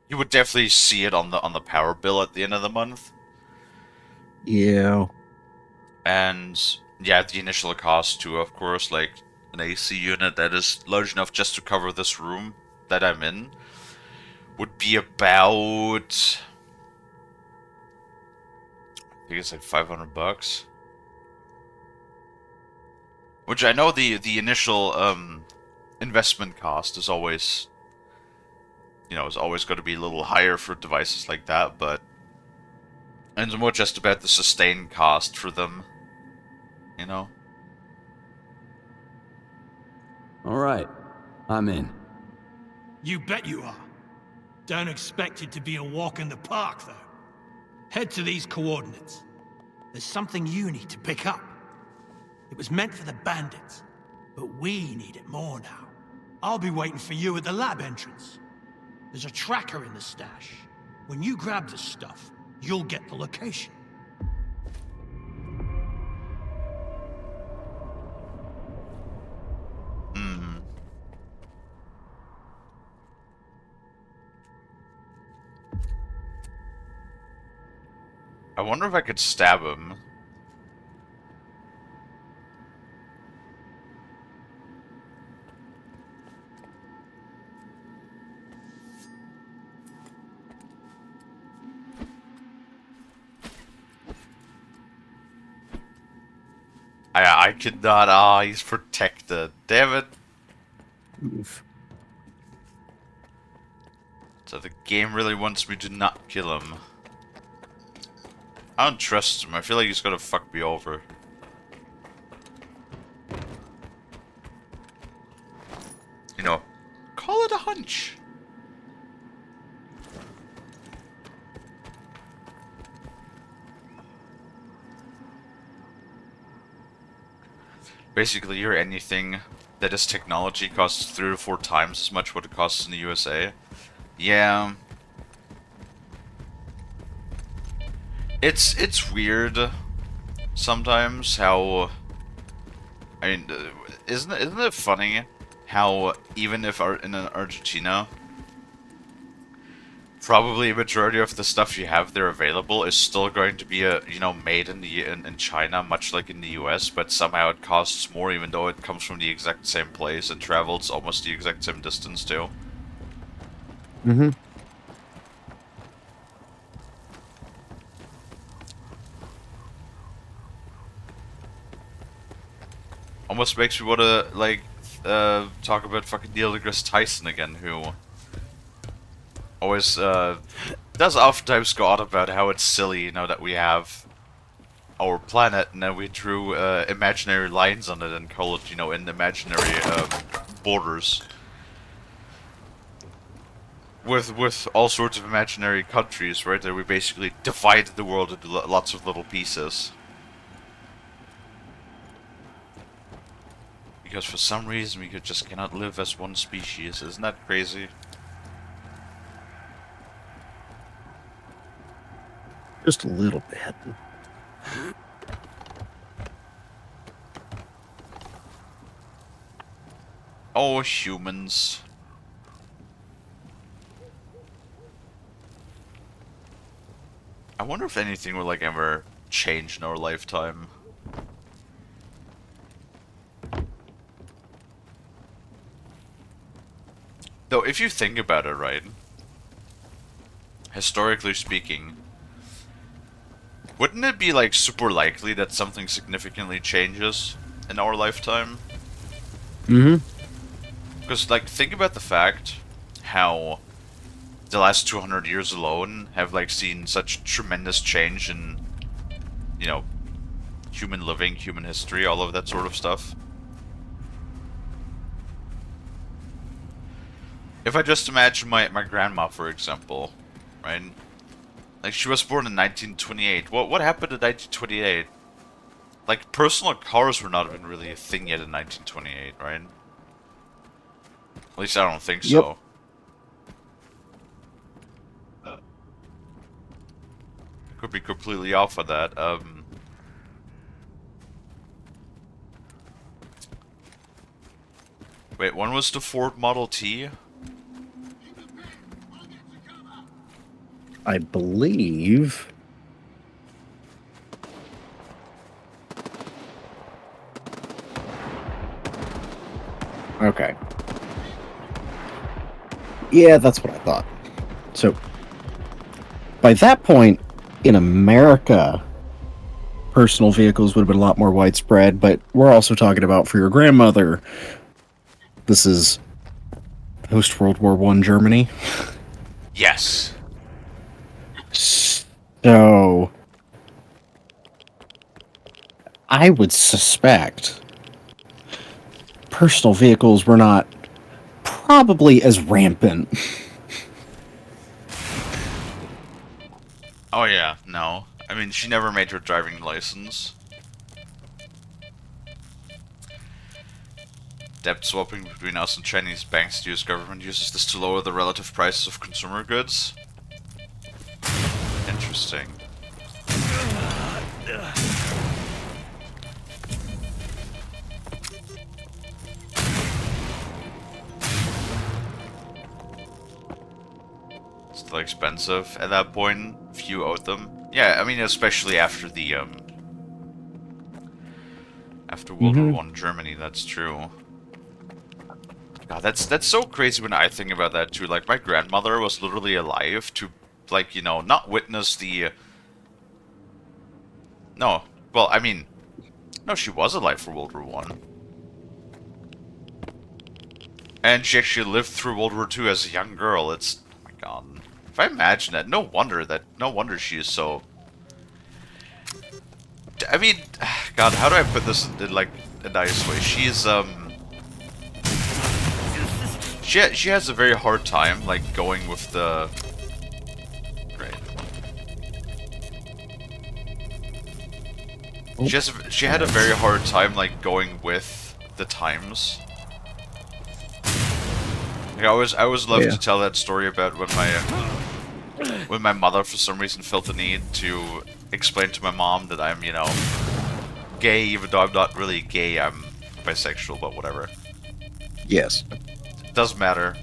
Speaker 1: you would definitely see it on the power bill at the end of the month.
Speaker 3: Yeah.
Speaker 1: And yeah, the initial cost too, of course, like an AC unit that is large enough just to cover this room that I'm in would be about, I think it's like $500. Which I know the initial investment cost is always, is always going to be a little higher for devices like that, but and it's more just about the sustained cost for them, you know.
Speaker 4: All right, I'm in.
Speaker 12: You bet you are. Don't expect it to be a walk in the park, though. Head to these coordinates. There's something you need to pick up. It was meant for the bandits, but we need it more now. I'll be waiting for you at the lab entrance. There's a tracker in the stash. When you grab the stuff, you'll get the location.
Speaker 1: I wonder if I could stab him. I could not. Ah, he's protected. Damn it.
Speaker 3: Oof.
Speaker 1: So the game really wants me to not kill him. I don't trust him. I feel like he's gonna fuck me over. You know, call it a hunch. Basically, here anything that is technology costs 3 to 4 times as much what it costs in the USA. Yeah. It's weird sometimes how, I mean, isn't it funny how even if in Argentina, probably a majority of the stuff you have there available is still going to be made in China, much like in the US, but somehow it costs more even though it comes from the exact same place and travels almost the exact same distance too.
Speaker 3: Mm-hmm.
Speaker 1: Almost makes me want to, like, talk about fucking Neil deGrasse Tyson again, who always, does oftentimes go on about how it's silly, that we have our planet and then we drew, imaginary lines on it and call it, in imaginary, borders. With all sorts of imaginary countries, right, that we basically divided the world into lots of little pieces. Because for some reason we just cannot live as one species. Isn't that crazy?
Speaker 3: Just a little bit.
Speaker 1: Oh, humans. I wonder if anything will, like, ever change in our lifetime. Though, if you think about it, right, historically speaking, wouldn't it be, like, super likely that something significantly changes in our lifetime?
Speaker 3: Mm-hmm.
Speaker 1: Because, like, think about the fact how the last 200 years alone have, like, seen such tremendous change in, you know, human living, human history, all of that sort of stuff. If I just imagine my grandma, for example, right? Like, she was born in 1928. What happened in 1928? Like, personal cars were not even really a thing yet in 1928, right? At least I don't think so. Could be completely off of that. Wait, when was the Ford Model T?
Speaker 3: I believe. Okay. Yeah, that's what I thought. So, by that point, in America, personal vehicles would have been a lot more widespread, but we're also talking about for your grandmother. This is post-World War I Germany.
Speaker 1: Yes.
Speaker 3: So, I would suspect personal vehicles were not probably as rampant.
Speaker 1: Oh yeah, no. I mean, she never made her driving license. Debt swapping between us and Chinese banks. The US government uses this to lower the relative prices of consumer goods. Interesting. Still expensive at that point, if you owed them. Yeah, I mean, especially after the, after World War I Germany, that's true. God, that's so crazy when I think about that too. Like, my grandmother was literally alive to, like, you know, not witness the... No, well, I mean, no, she was alive for World War One, and she actually lived through World War Two as a young girl. It's, oh my god, if I imagine that, no wonder she is so. I mean, God, how do I put this in like a nice way? She's she has a very hard time like going with the. Right. She had a very hard time like going with the times. Like, I always love to tell that story about when my mother for some reason felt the need to explain to my mom that I'm, you know, gay, even though I'm not really gay. I'm bisexual, but whatever.
Speaker 3: Yes.
Speaker 1: Doesn't matter.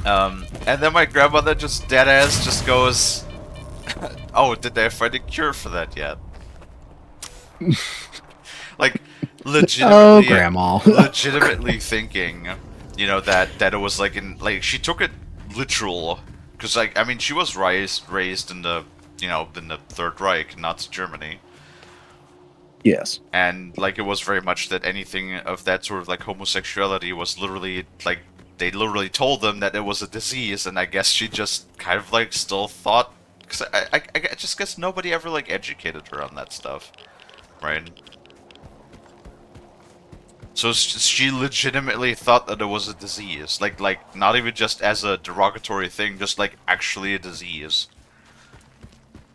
Speaker 1: And then my grandmother just deadass just goes, "Oh, did they find a cure for that yet?" Like, legitimately,
Speaker 3: Grandma.
Speaker 1: legitimately thinking, you know, that it was like she took it literal, because like I mean she was raised in the, you know, in the Third Reich, Nazi Germany.
Speaker 3: Yes.
Speaker 1: And like it was very much that anything of that sort of like homosexuality was literally like they literally told them that it was a disease, and I guess she just kind of like still thought, because I just guess nobody ever like educated her on that stuff, right? So she legitimately thought that it was a disease, like not even just as a derogatory thing, just like actually a disease,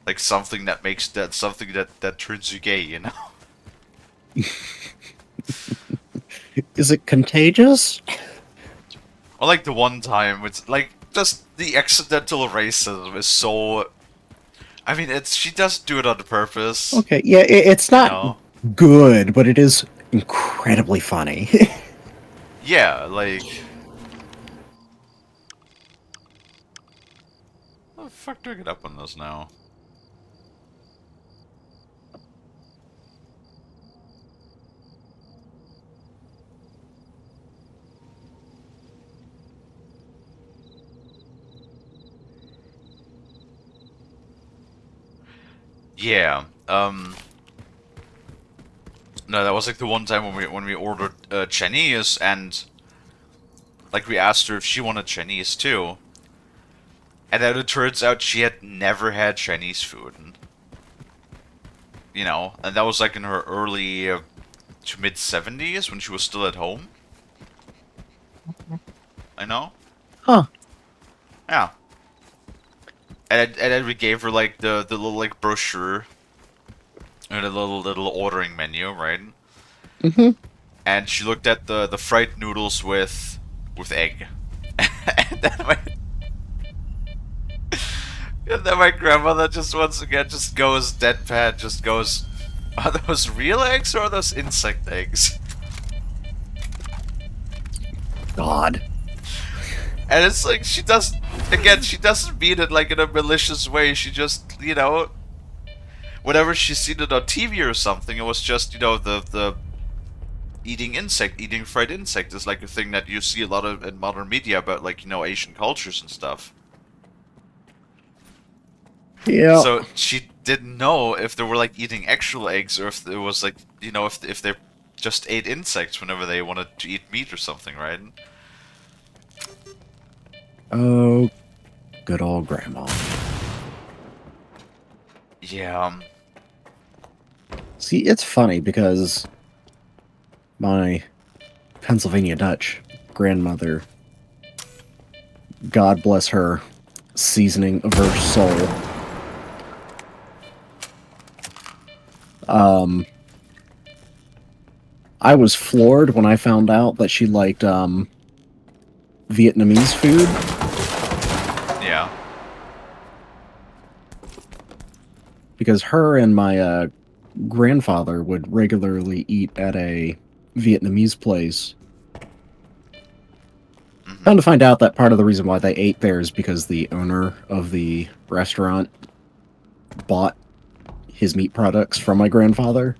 Speaker 1: like something that makes something that turns you gay, you know?
Speaker 3: Is it contagious?
Speaker 1: Well, like the one time, it's like just the accidental racism is so. I mean, she doesn't do it on purpose.
Speaker 3: Okay, yeah, it's not
Speaker 1: know?
Speaker 3: good, but it is incredibly funny.
Speaker 1: Yeah, like. How the fuck do I get up on this now? Yeah, no, that was like the one time when we ordered Chinese, and like we asked her if she wanted Chinese too, and then it turns out she had never had Chinese food. You know, and that was like in her early to mid 70s when she was still at home. I know.
Speaker 3: Huh.
Speaker 1: Yeah. And then we gave her like the little like brochure and a little ordering menu, right?
Speaker 3: Mm-hmm.
Speaker 1: And she looked at the fried noodles with egg. and then my and then my grandmother just once again just goes deadpan, just goes, "Are those real eggs or are those insect eggs?"
Speaker 3: God.
Speaker 1: And it's like she doesn't mean it like in a malicious way. She just, you know, whenever she's seen it on TV or something, it was just, you know, the eating fried insect is like a thing that you see a lot of in modern media about, like, you know, Asian cultures and stuff.
Speaker 3: Yeah.
Speaker 1: So she didn't know if they were like eating actual eggs or if it was like, you know, if they just ate insects whenever they wanted to eat meat or something, right?
Speaker 3: Oh, good old grandma.
Speaker 1: Yeah.
Speaker 3: See, it's funny because my Pennsylvania Dutch grandmother, God bless her, seasoning of her soul, I was floored when I found out that she liked Vietnamese food.
Speaker 1: Yeah.
Speaker 3: Because her and my grandfather would regularly eat at a Vietnamese place. Come to find out that part of the reason why they ate there is because the owner of the restaurant bought his meat products from my grandfather.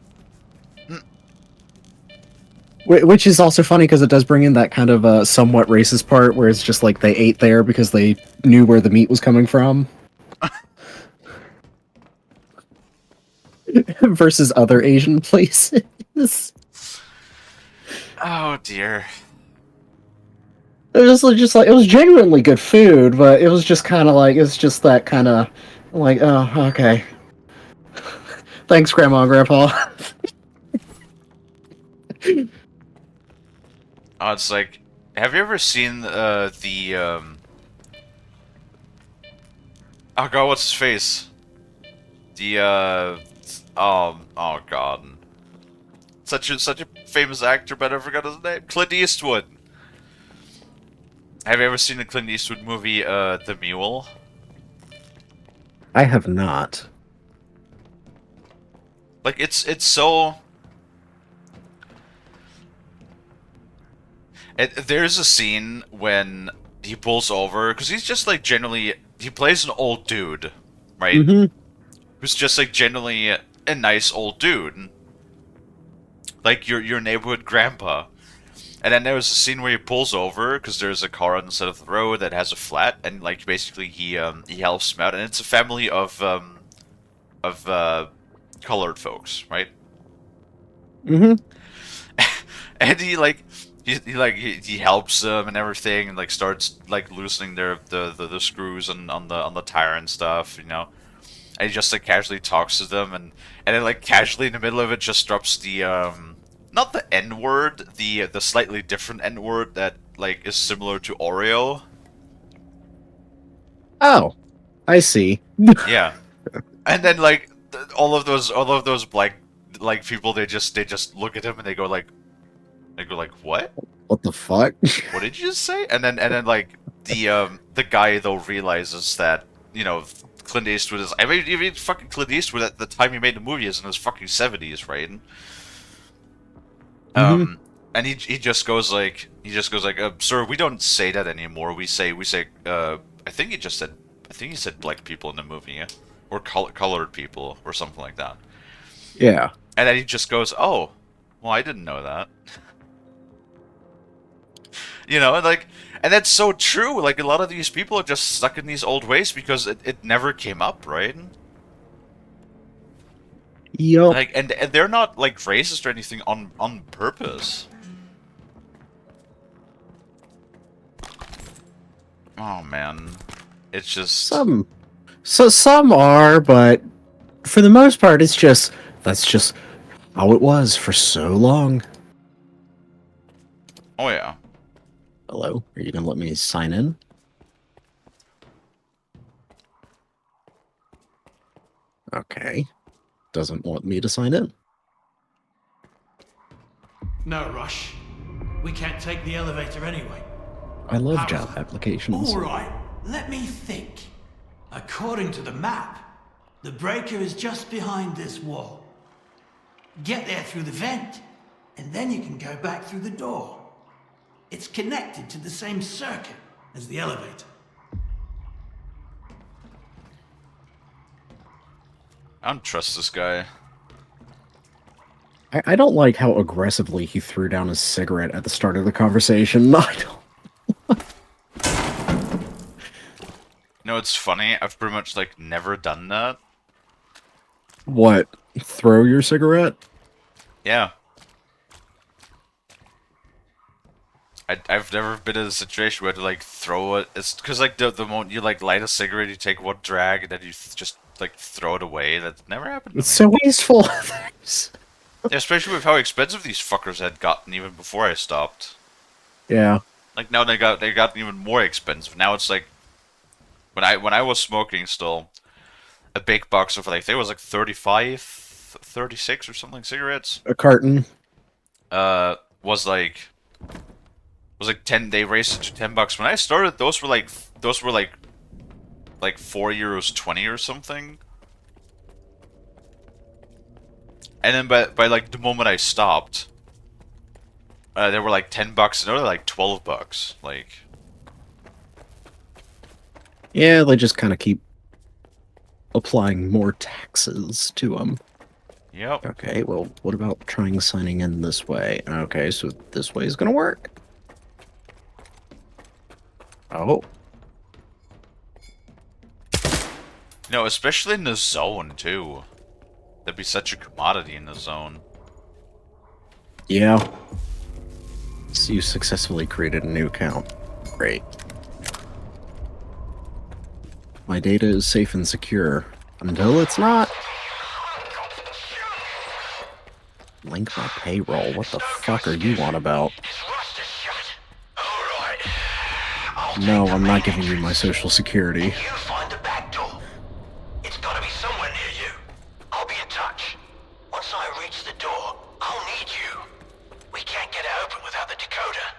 Speaker 3: Which is also funny because it does bring in that kind of somewhat racist part where it's just like they ate there because they knew where the meat was coming from. Versus other Asian places.
Speaker 1: Oh dear.
Speaker 3: It was just like, it was genuinely good food, but it was just kind of like, it's just that kind of like, oh, okay. Thanks, Grandma and Grandpa.
Speaker 1: Oh, it's like, have you ever seen oh god, what's his face? Oh god. Such a famous actor, but I forgot his name. Clint Eastwood. Have you ever seen the Clint Eastwood movie, The Mule?
Speaker 3: I have not.
Speaker 1: Like, it's so... There's a scene when he pulls over, because he's just, like, generally... He plays an old dude, right?
Speaker 3: Mm-hmm.
Speaker 1: Who's just, like, generally a nice old dude. Like, your neighborhood grandpa. And then there's a scene where he pulls over because there's a car on the side of the road that has a flat, and like basically he helps him out, and it's a family of colored folks, right?
Speaker 3: Mm-hmm.
Speaker 1: And he helps them and everything, and like starts like loosening the screws on the tire and stuff, you know. And he just like casually talks to them, and then like casually in the middle of it just drops the not the N word, the slightly different N word that like is similar to Oreo.
Speaker 3: Oh, I see.
Speaker 1: Yeah, and then like all of those black like people, they just look at him and they go like what?
Speaker 3: What the fuck?
Speaker 1: What did you just say? And then like the guy though realizes that, you know, Clint Eastwood is, I mean, even fucking Clint Eastwood at the time he made the movie is in his fucking 70s, right?
Speaker 3: Mm-hmm.
Speaker 1: And he just goes like sir, we don't say that anymore. We say I think he said black people in the movie, yeah? Or colored people or something like that.
Speaker 3: Yeah.
Speaker 1: And then he just goes, oh, well, I didn't know that. You know, and that's so true. Like, a lot of these people are just stuck in these old ways because it never came up, right?
Speaker 3: Yup.
Speaker 1: Like, and they're not like racist or anything on purpose. Oh man, it's just
Speaker 3: Some are, but for the most part, that's just how it was for so long.
Speaker 1: Oh yeah.
Speaker 3: Hello, are you gonna let me sign in? Okay, doesn't want me to sign in.
Speaker 12: No rush. We can't take the elevator anyway.
Speaker 3: I love
Speaker 12: However,
Speaker 3: job applications.
Speaker 12: All right, let me think. According to the map, the breaker is just behind this wall. Get there through the vent, and then you can go back through the door. It's connected to the same circuit as the elevator.
Speaker 1: I don't trust this guy.
Speaker 3: I don't like how aggressively he threw down his cigarette at the start of the conversation. I don't.
Speaker 1: You know, it's funny. I've pretty much like never done that.
Speaker 3: What? Throw your cigarette?
Speaker 1: Yeah. I've never been in a situation where to like throw it. It's because like the moment you like light a cigarette, you take one drag and then you just like throw it away. That never happened to
Speaker 3: It's
Speaker 1: me.
Speaker 3: so wasteful.
Speaker 1: Yeah, especially with how expensive these fuckers had gotten even before I stopped.
Speaker 3: Yeah.
Speaker 1: Like now they got even more expensive. Now it's like when I was smoking still, a big box of like there was like 35, 36 or something cigarettes.
Speaker 3: A carton.
Speaker 1: Was like 10. They raised it to $10. When I started, those were like €4.20 or something. And then by like the moment I stopped, they were like $10, and now they're like $12. Like,
Speaker 3: Yeah, they just kind of keep applying more taxes to them.
Speaker 1: yep.
Speaker 3: Okay, well, what about trying signing in this way? Okay, so this way is gonna work. Oh.
Speaker 1: You know, especially in the zone too. That'd be such a commodity in the zone.
Speaker 3: Yeah. So you successfully created a new account. Great. My data is safe and secure. Until it's not. Link my payroll. What the fuck are you on about? No, I'm not giving you my social security.
Speaker 5: You find the back door. It's gotta be somewhere near you. I'll be in touch. Once I reach the door, I'll need you. We can't get it open without the decoder.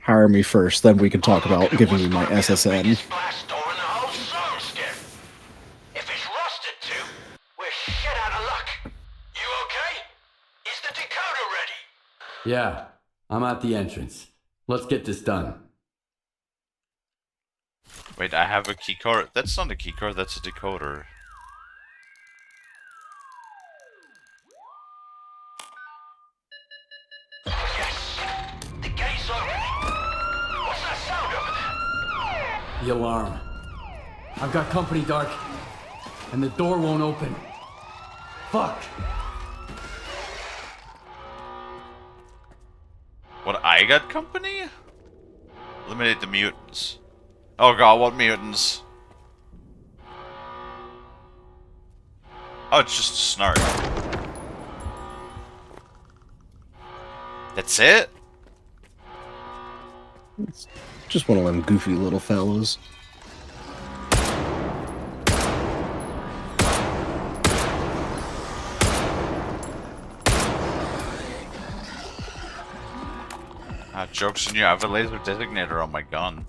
Speaker 3: Hire me first, then we can talk about giving you my SSN.
Speaker 5: Blast door in the whole zone, Skiff. If it's rusted too, we're shit out of luck. You okay? Is the decoder ready?
Speaker 4: Yeah, I'm at the entrance. Let's get this done.
Speaker 1: Wait, I have a keycard. That's not a keycard. That's a decoder.
Speaker 5: Yes. The gate's opening. What's that sound over there?
Speaker 4: The alarm. I've got company, Dark. And the door won't open. Fuck.
Speaker 1: What, I got company? Eliminate the mutants. Oh god, what mutants? Oh, it's just a snark. That's it?
Speaker 3: It's just one of them goofy little fellows.
Speaker 1: Joke's on you, I have a laser designator on my gun.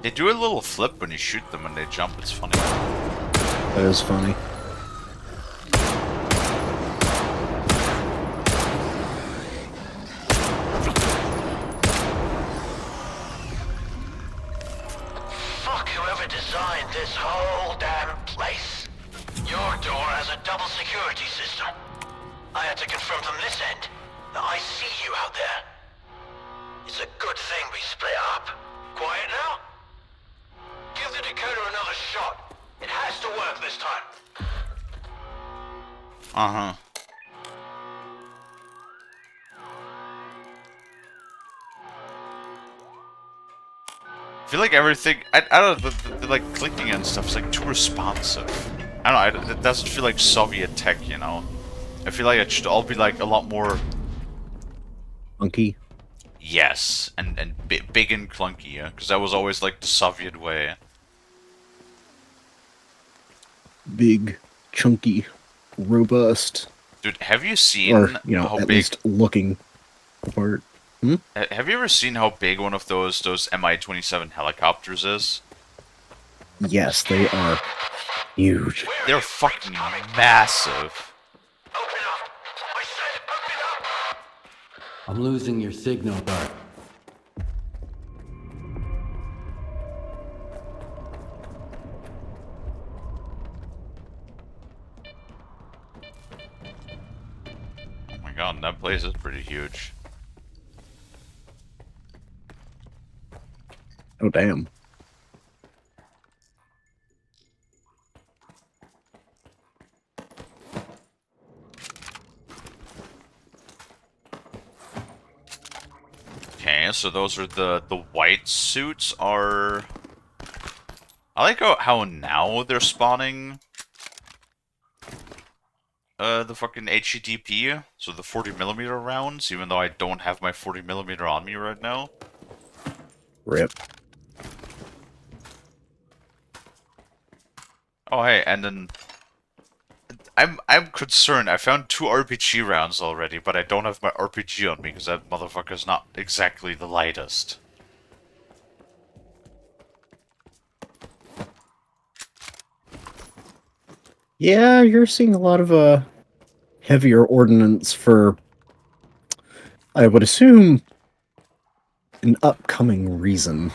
Speaker 1: They do a little flip when you shoot them and they jump, it's funny.
Speaker 3: That is funny.
Speaker 5: Fuck whoever designed this whole damn place. Your door has a double security system. I had to confirm from this end that I see you out there. It's a good thing we split up. Quiet now? Give the decoder another shot. It has to work this time.
Speaker 1: I feel like everything. I don't know. The like clicking and stuff is like too responsive. I don't know. It doesn't feel like Soviet tech, you know. I feel like it should all be like a lot more.
Speaker 3: Funky.
Speaker 1: Yes, and big and clunky, yeah, because that was always like the Soviet way.
Speaker 3: Big, chunky, robust.
Speaker 1: Dude, have you
Speaker 3: Or,
Speaker 1: seen
Speaker 3: you know,
Speaker 1: how
Speaker 3: at
Speaker 1: big?
Speaker 3: least looking the part. Hmm?
Speaker 1: Have you ever seen how big one of those Mi-27 helicopters is?
Speaker 3: Yes, they are huge.
Speaker 1: They're fucking massive.
Speaker 4: I'm losing your signal, Bart.
Speaker 1: Oh my god, that place is pretty huge.
Speaker 3: Oh, damn.
Speaker 1: Okay, so those are the white suits are. I like how now they're spawning. The fucking HEDP, so the 40mm rounds, even though I don't have my 40mm on me right now.
Speaker 3: Rip.
Speaker 1: Oh hey, and then I'm concerned. I found 2 RPG rounds already, but I don't have my RPG on me because that motherfucker's not exactly the lightest.
Speaker 3: Yeah, you're seeing a lot of heavier ordnance for, I would assume, an upcoming reason.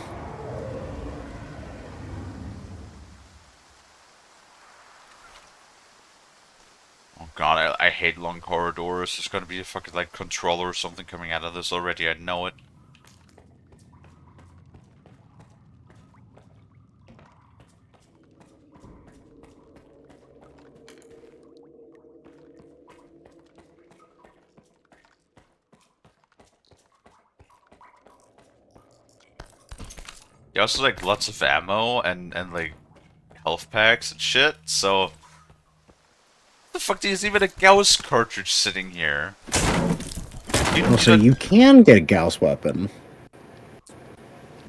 Speaker 1: Oh god, I hate long corridors. There's gonna be a fucking like controller or something coming out of this already. I know it. You also like lots of ammo and like health packs and shit. So, what the fuck? There's even a Gauss cartridge sitting here.
Speaker 3: Also, you can get a Gauss weapon.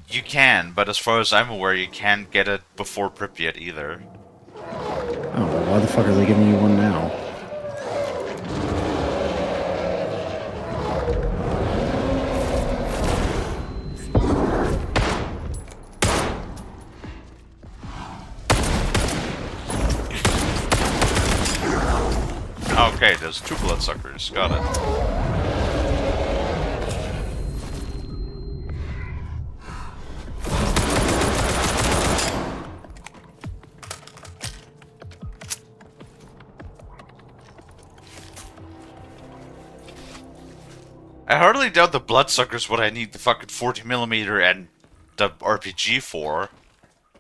Speaker 1: You can, but as far as I'm aware, you can't get it before Pripyat either.
Speaker 3: Oh, well, why the fuck are they giving you one now?
Speaker 1: Okay, there's 2 bloodsuckers. Got it. I hardly doubt the bloodsuckers what I need the fucking 40mm and the RPG for.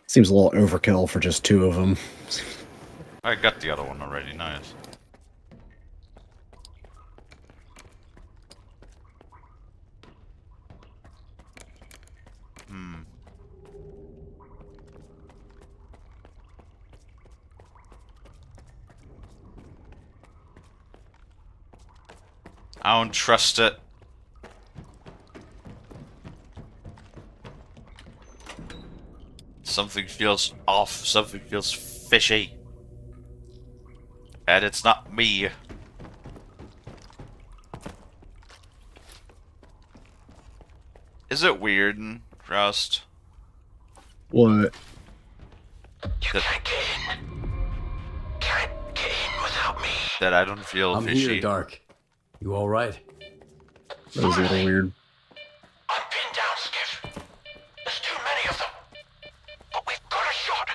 Speaker 3: Seems a little overkill for just 2 of them.
Speaker 1: I got the other one already, nice. I don't trust it. Something feels off. Something feels fishy. And it's not me. Is it weird, Rust?
Speaker 3: What?
Speaker 1: That I don't feel
Speaker 4: I'm
Speaker 1: fishy.
Speaker 4: here, Dark. You all right?
Speaker 3: That was a little weird.
Speaker 5: I'm pinned down, Skiff. There's too many of them. But we've got a shot.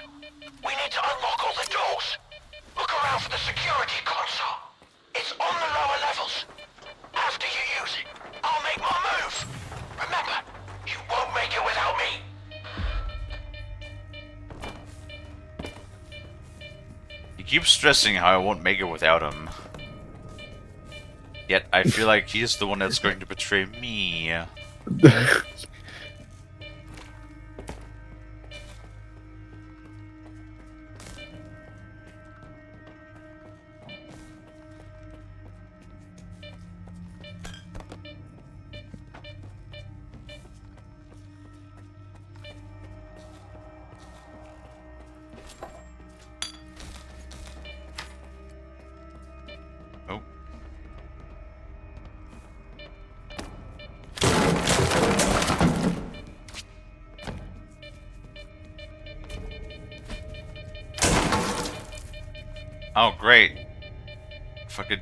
Speaker 5: We need to unlock all the doors. Look around for the security console. It's on the lower levels. After you use it, I'll make my move. Remember, you won't make it without me.
Speaker 1: He keeps stressing how I won't make it without him. Yet I feel like he's the one that's going to betray me. Oh, great. Fucking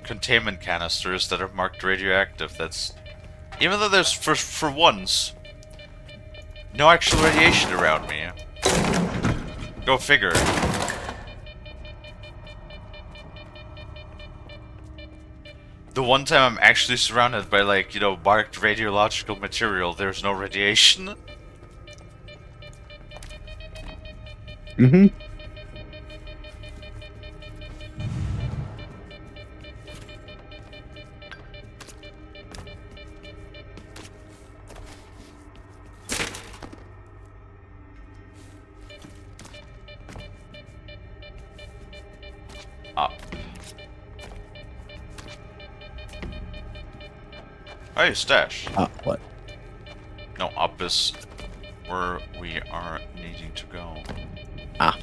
Speaker 1: containment canisters that are marked radioactive. That's... Even though there's, for once, no actual radiation around me. Go figure. The one time I'm actually surrounded by, like, you know, marked radiological material, there's no radiation.
Speaker 3: Mm-hmm.
Speaker 1: Up. Hey, stash.
Speaker 3: What?
Speaker 1: No, up is where we are needing to go.
Speaker 3: Ah.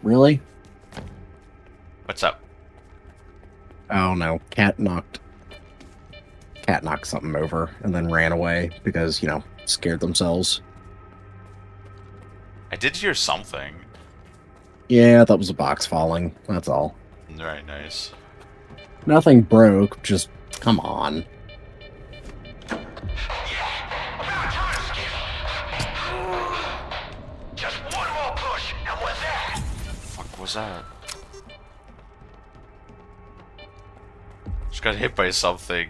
Speaker 3: Really?
Speaker 1: What's up?
Speaker 3: Oh no, cat knocked something over and then ran away because, you know, scared themselves.
Speaker 1: I did hear something.
Speaker 3: Yeah, that was a box falling. That's all.
Speaker 1: Very nice.
Speaker 3: Nothing broke, just come on.
Speaker 5: Just one more push, and we're there.
Speaker 1: Fuck was that? Just got hit by something.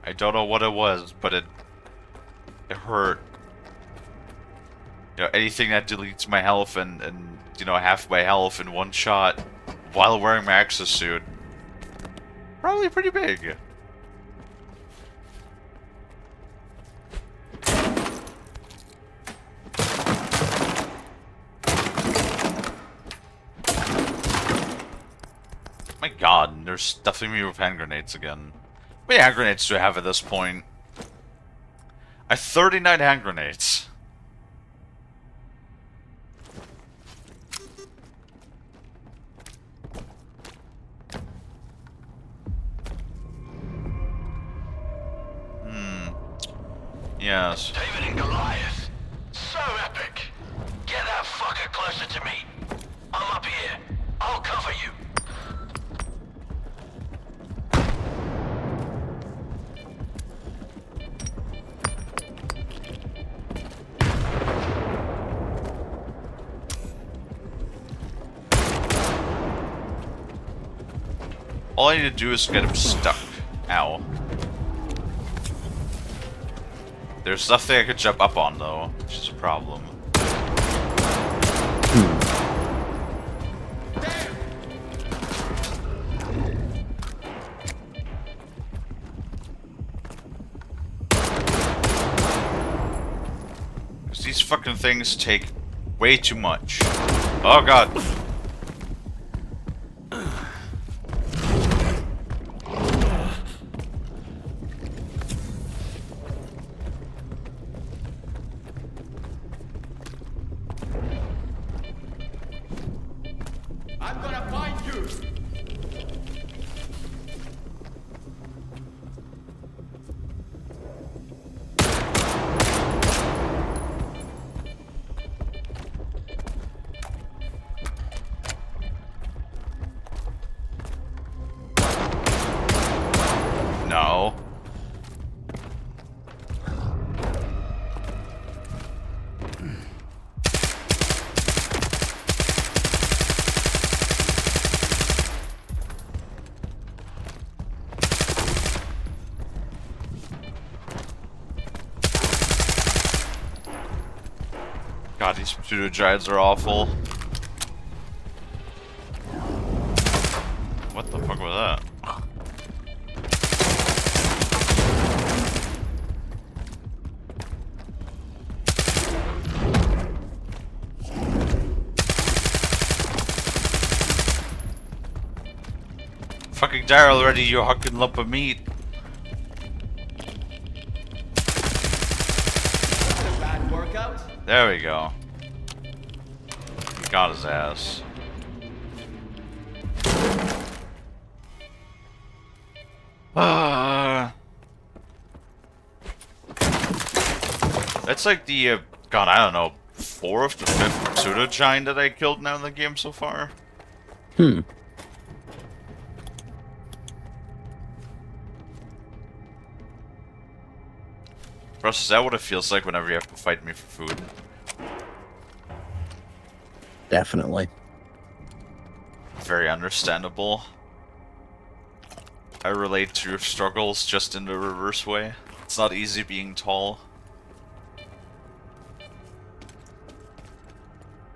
Speaker 1: I don't know what it was, but it hurt. You know, anything that deletes my health and you know, half my health in one shot while wearing my exosuit. Probably pretty big. My god, they're stuffing me with hand grenades again. How many hand grenades do I have at this point? I have 39 hand grenades. Yes.
Speaker 5: David and Goliath. So epic. Get that fucker closer to me. I'm up here. I'll cover you.
Speaker 1: All I need to do is get him stuck. Ow. There's nothing I could jump up on, though, which is a problem. Because these fucking things take way too much. Oh god.
Speaker 7: I'm gonna find you.
Speaker 1: No. God, these pseudo giants are awful. What the fuck was that? Fucking die already, you hucking lump of meat.
Speaker 7: A bad workout?
Speaker 1: There we go. Got his ass. That's like the, God, I don't know, 4th to 5th pseudo-giant that I killed now in the game so far. Russ, is that what it feels like whenever you have to fight me for food?
Speaker 3: Definitely.
Speaker 1: Very understandable. I relate to your struggles just in the reverse way. It's not easy being tall.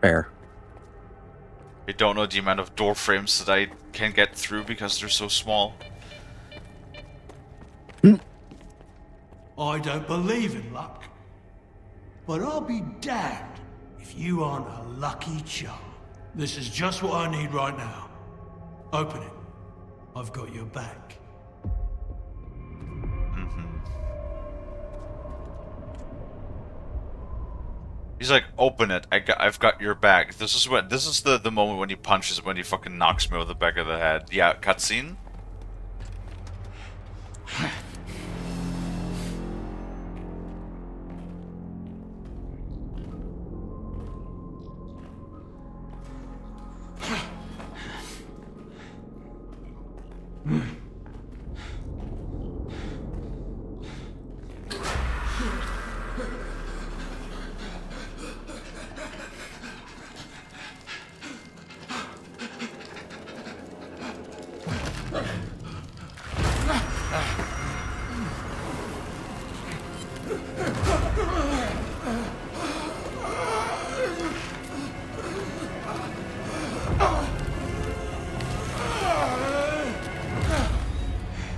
Speaker 3: Fair.
Speaker 1: I don't know the amount of door frames that I can get through because they're so small.
Speaker 12: I don't believe in luck. But I'll be damned if you aren't a lucky charm. This is just what I need right now. Open it. I've got your back.
Speaker 1: He's like, open it. I've got your back. This is the moment when he punches, when he fucking knocks me over the back of the head. Yeah, cutscene.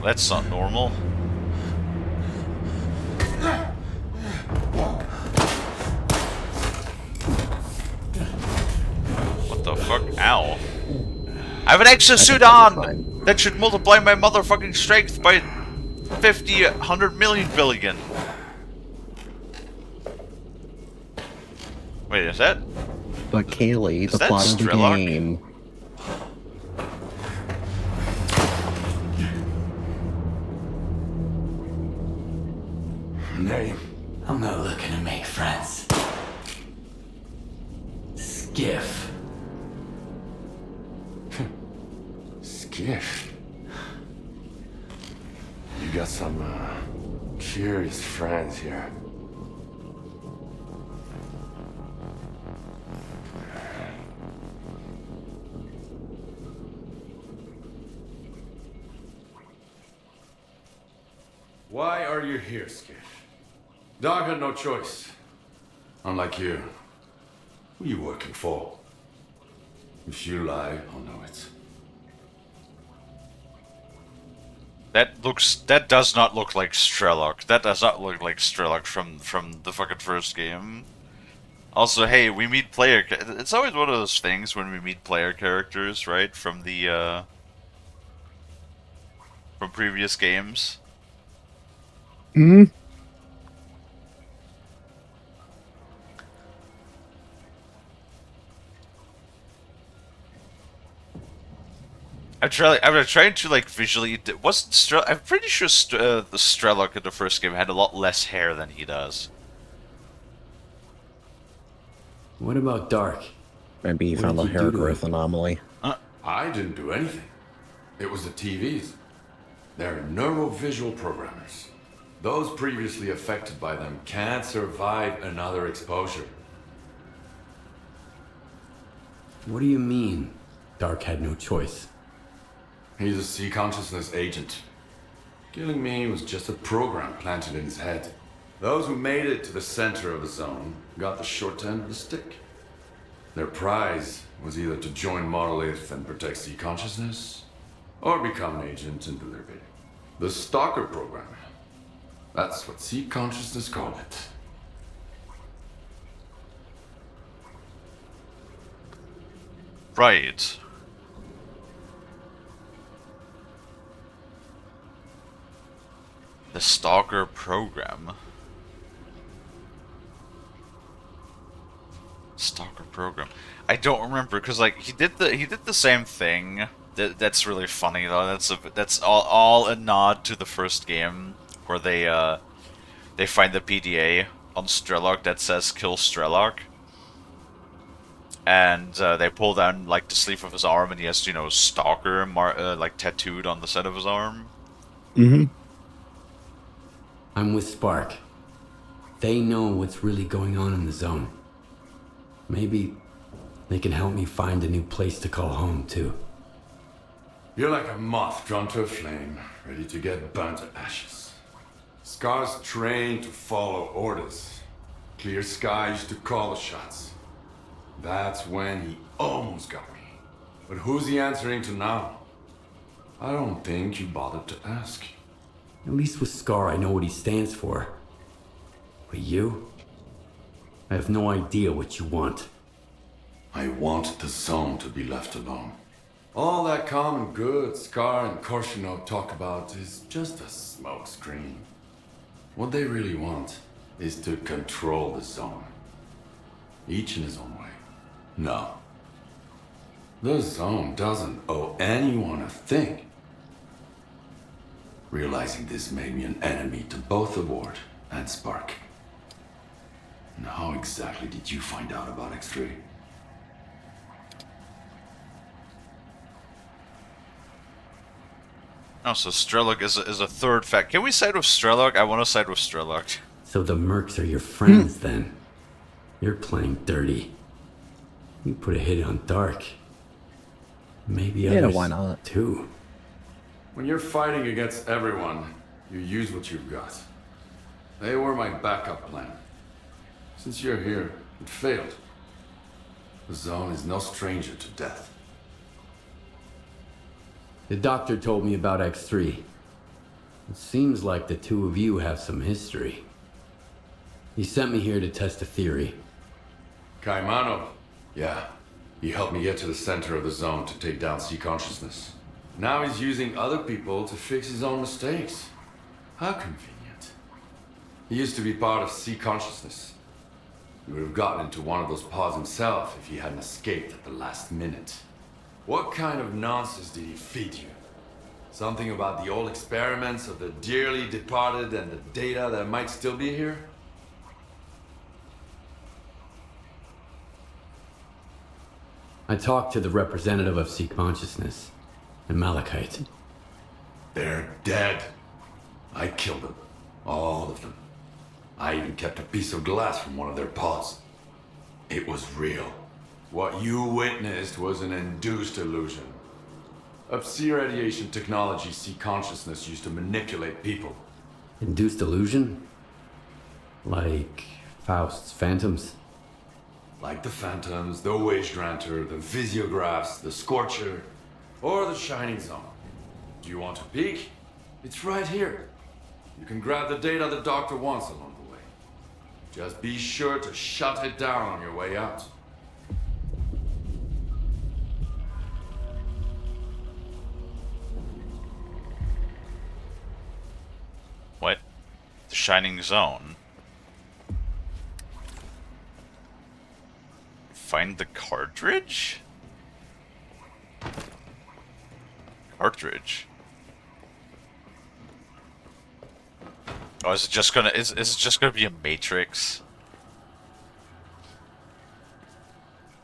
Speaker 1: That's not normal. What the fuck? Ow. I have an exosuit on! That should multiply my motherfucking strength by 50, 100 million billion. Wait, is that?
Speaker 3: But Kalie,
Speaker 1: Is
Speaker 3: the
Speaker 1: that
Speaker 3: plot of the
Speaker 1: Strelok?
Speaker 3: game.
Speaker 2: Name?
Speaker 4: I'm not looking to make friends. Skiff.
Speaker 13: Skiff. You got some, curious friends here. Why are you here, Skiff? Dog had no choice. Unlike you. Who are you working for? If you lie, I'll know it.
Speaker 1: That does not look like Strelok. That does not look like Strelok from the fucking first game. Also, hey, we meet player. It's always one of those things when we meet player characters, right? From the from previous games.
Speaker 3: Hmm.
Speaker 1: I'm trying to like visually. Wasn't I'm pretty sure the Strelok in the first game had a lot less hair than he does.
Speaker 4: What about Dark?
Speaker 3: Maybe he
Speaker 4: What
Speaker 3: found the
Speaker 4: did you
Speaker 3: hair
Speaker 4: do to
Speaker 3: growth anomaly.
Speaker 13: I didn't do anything. It was the TVs. They're neurovisual programmers. Those previously affected by them can't survive another exposure.
Speaker 4: What do you mean, Dark had no choice?
Speaker 13: He's a sea consciousness agent. Killing me was just a program planted in his head. Those who made it to the center of the zone got the short end of the stick. Their prize was either to join Monolith and protect sea consciousness, or become an agent and do their bidding. The Stalker program. That's what sea consciousness call it.
Speaker 1: Right. The Stalker program. Stalker program. I don't remember because like he did the same thing. That's really funny though. That's all a nod to the first game where they find the PDA on Strelok that says "Kill Strelok," and they pull down like the sleeve of his arm, and he has Stalker like tattooed on the side of his arm.
Speaker 3: Mm-hmm.
Speaker 4: I'm with Spark. They know what's really going on in the zone. Maybe they can help me find a new place to call home, too.
Speaker 13: You're like a moth drawn to a flame, ready to get burnt to ashes. Scar's trained to follow orders. Clear Sky used to call the shots. That's when he almost got me. But who's he answering to now? I don't think you bothered to ask.
Speaker 4: At least with Scar, I know what he stands for. But you? I have no idea what you want.
Speaker 13: I want the zone to be left alone. All that common good Scar and Korshunov talk about is just a smokescreen. What they really want is to control the zone. Each in his own way. No. The zone doesn't owe anyone a thing. Realizing this made me an enemy to both the Ward and Spark. And how exactly did you find out about X3?
Speaker 1: Oh, so Strelok is a third fact. Can we side with Strelok? I want to side with Strelok.
Speaker 4: So the mercs are your friends, then? You're playing dirty. You put a hit on Dark. Maybe others,
Speaker 3: why not?
Speaker 4: too.
Speaker 13: When you're fighting against everyone, you use what you've got. They were my backup plan. Since you're here, it failed. The zone is no stranger to death.
Speaker 4: The doctor told me about X3. It seems like the two of you have some history. He sent me here to test a theory.
Speaker 13: Kaimanov. Yeah. He helped me get to the center of the zone to take down C consciousness. Now he's using other people to fix his own mistakes. How convenient. He used to be part of C consciousness. He would have gotten into one of those pods himself if he hadn't escaped at the last minute. What kind of nonsense did he feed you? Something about the old experiments of the dearly departed and the data that might still be here?
Speaker 4: I talked to the representative of C consciousness and Malachite.
Speaker 13: They're dead. I killed them. All of them. I even kept a piece of glass from one of their pods. It was real. What you witnessed was an induced illusion. Psi radiation technology C consciousness used to manipulate people.
Speaker 4: Induced illusion? Like Faust's phantoms?
Speaker 13: Like the Phantoms, the Wage Granter, the Visiographs, the Scorcher, or the Shining Zone. Do you want a peek? It's right here. You can grab the data the doctor wants along the way. Just be sure to shut it down on your way out.
Speaker 1: What? The Shining Zone. Find the cartridge? Cartridge. Oh, is it just gonna is it just gonna be a Matrix?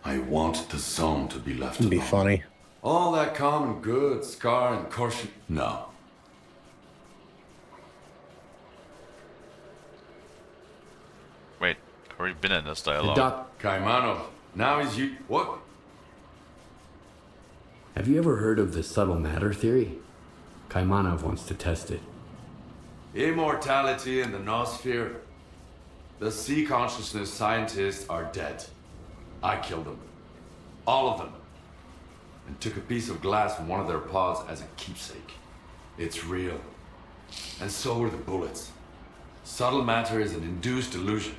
Speaker 13: I want the zone to be left
Speaker 3: It'd be
Speaker 13: alone.
Speaker 3: funny.
Speaker 13: All that common good, Scar and Korshun. No.
Speaker 1: Wait, I've already been in this dialogue.
Speaker 13: Kaimanov. Now he's you. What?
Speaker 4: Have you ever heard of the subtle matter theory? Kaimanov wants to test it.
Speaker 13: Immortality in the Noosphere. The C consciousness scientists are dead. I killed them. All of them. And took a piece of glass from one of their pods as a keepsake. It's real. And so are the bullets. Subtle matter is an induced illusion.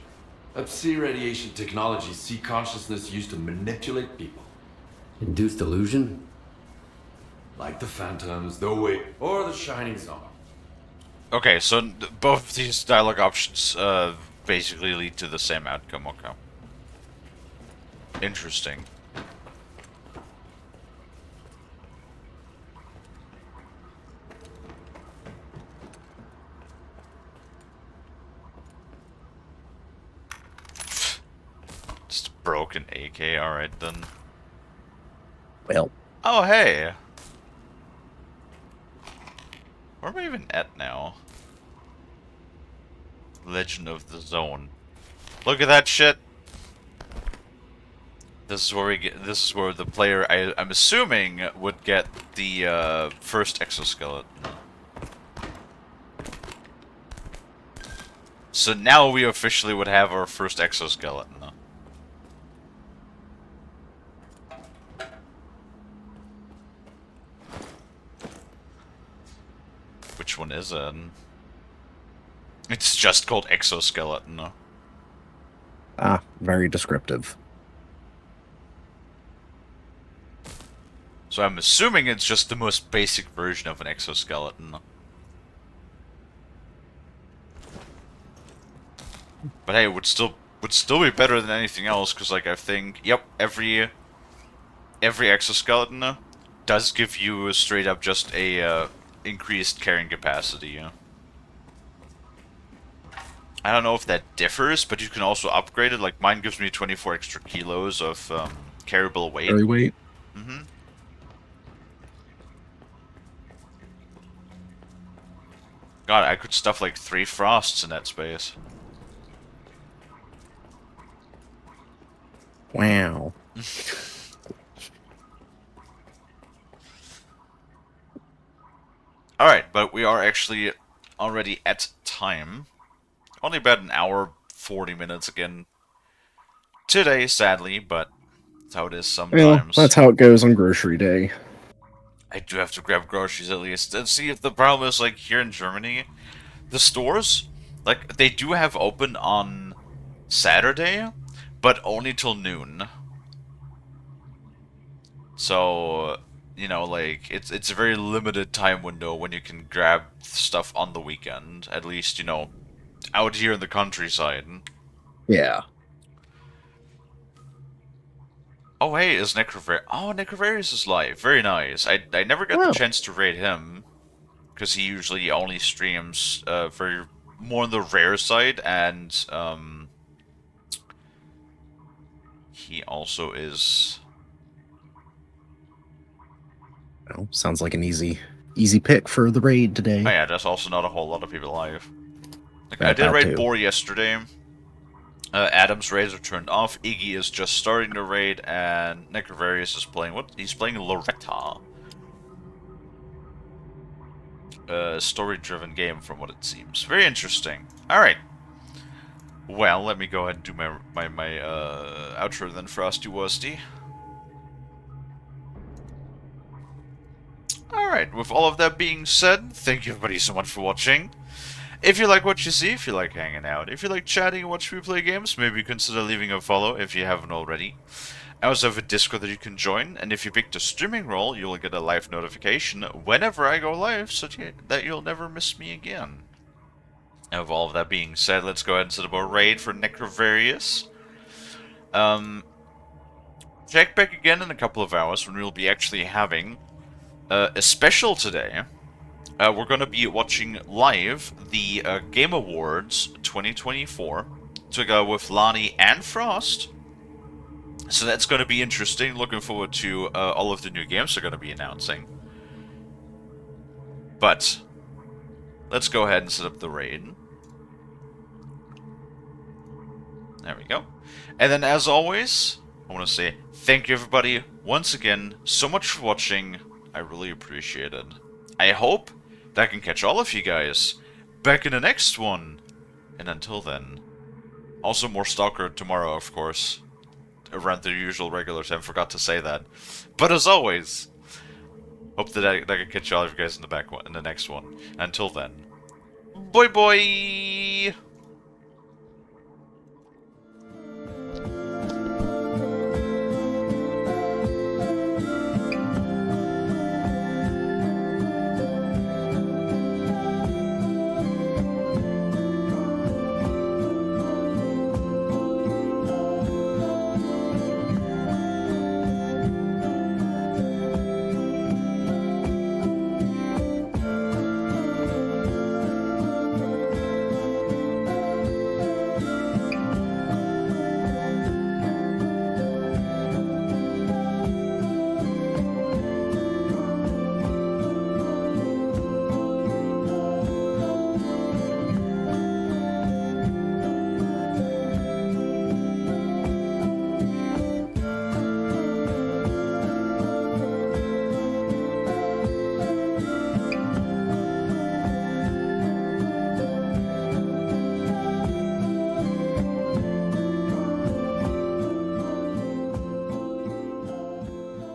Speaker 13: Psi radiation technology C consciousness used to manipulate people.
Speaker 4: Induced illusion?
Speaker 13: Like the Phantoms, the Wait, or the Shining Zone.
Speaker 1: Okay, so both of these dialogue options basically lead to the same outcome. Okay. Interesting. Just a broken AK, alright then.
Speaker 3: Well.
Speaker 1: Oh, hey! Where am I even at now? Legend of the Zone. Look at that shit! This is where we get. This is where the player, I'm assuming, would get the first exoskeleton. So now we officially would have our first exoskeleton. Which one is it? It's just called exoskeleton.
Speaker 3: Ah, very descriptive.
Speaker 1: So I'm assuming it's just the most basic version of an exoskeleton. But hey, it would still be better than anything else, because like I think, yep, every exoskeleton does give you straight up just a increased carrying capacity. I don't know if that differs, but you can also upgrade it. Like mine gives me 24 extra kilos of carryable weight.
Speaker 3: Carry weight.
Speaker 1: Mm-hmm. God, I could stuff like 3 frosts in that space.
Speaker 3: Wow.
Speaker 1: Alright, but we are actually already at time. Only about an hour, 40 minutes again today, sadly, but that's how it is sometimes.
Speaker 3: Well, that's how it goes on grocery day.
Speaker 1: I do have to grab groceries at least. And see, if the problem is, like, here in Germany, the stores, like, they do have open on Saturday, but only till noon. So, you know, like, it's a very limited time window when you can grab stuff on the weekend. At least, you know, out here in the countryside.
Speaker 3: Yeah.
Speaker 1: Oh, hey, is Necrovarius... Oh, Necrovarius is live. Very nice. I never got the chance to raid him, because he usually only streams very more on the rare side, and he also is...
Speaker 3: Well, sounds like an easy pick for the raid today.
Speaker 1: Oh yeah, there's also not a whole lot of people live. Like, I did raid Boar yesterday. Adam's raids are turned off. Iggy is just starting the raid, and Necrovarius is playing what? He's playing Loretta. Story-driven game, from what it seems. Very interesting. All right. Well, let me go ahead and do my outro then, Frosty Wusty. Alright, with all of that being said, thank you everybody so much for watching. If you like what you see, if you like hanging out, if you like chatting and watching me play games, maybe consider leaving a follow if you haven't already. I also have a Discord that you can join, and if you pick the streaming role, you'll get a live notification whenever I go live, so that you'll never miss me again. And with all of that being said, let's go ahead and set up a raid for Necrovarius. Check back again in a couple of hours when we'll be actually having a special today. We're going to be watching live the Game Awards 2024 together with Lonnie and Frost. So that's going to be interesting. Looking forward to all of the new games they're going to be announcing. But let's go ahead and set up the raid. There we go. And then, as always, I want to say thank you everybody once again so much for watching. I really appreciate it. I hope that I can catch all of you guys back in the next one. And until then, also more Stalker tomorrow, of course. Around the usual regular time, forgot to say that. But as always, hope that I can catch all of you guys in the next one. Until then, bye bye!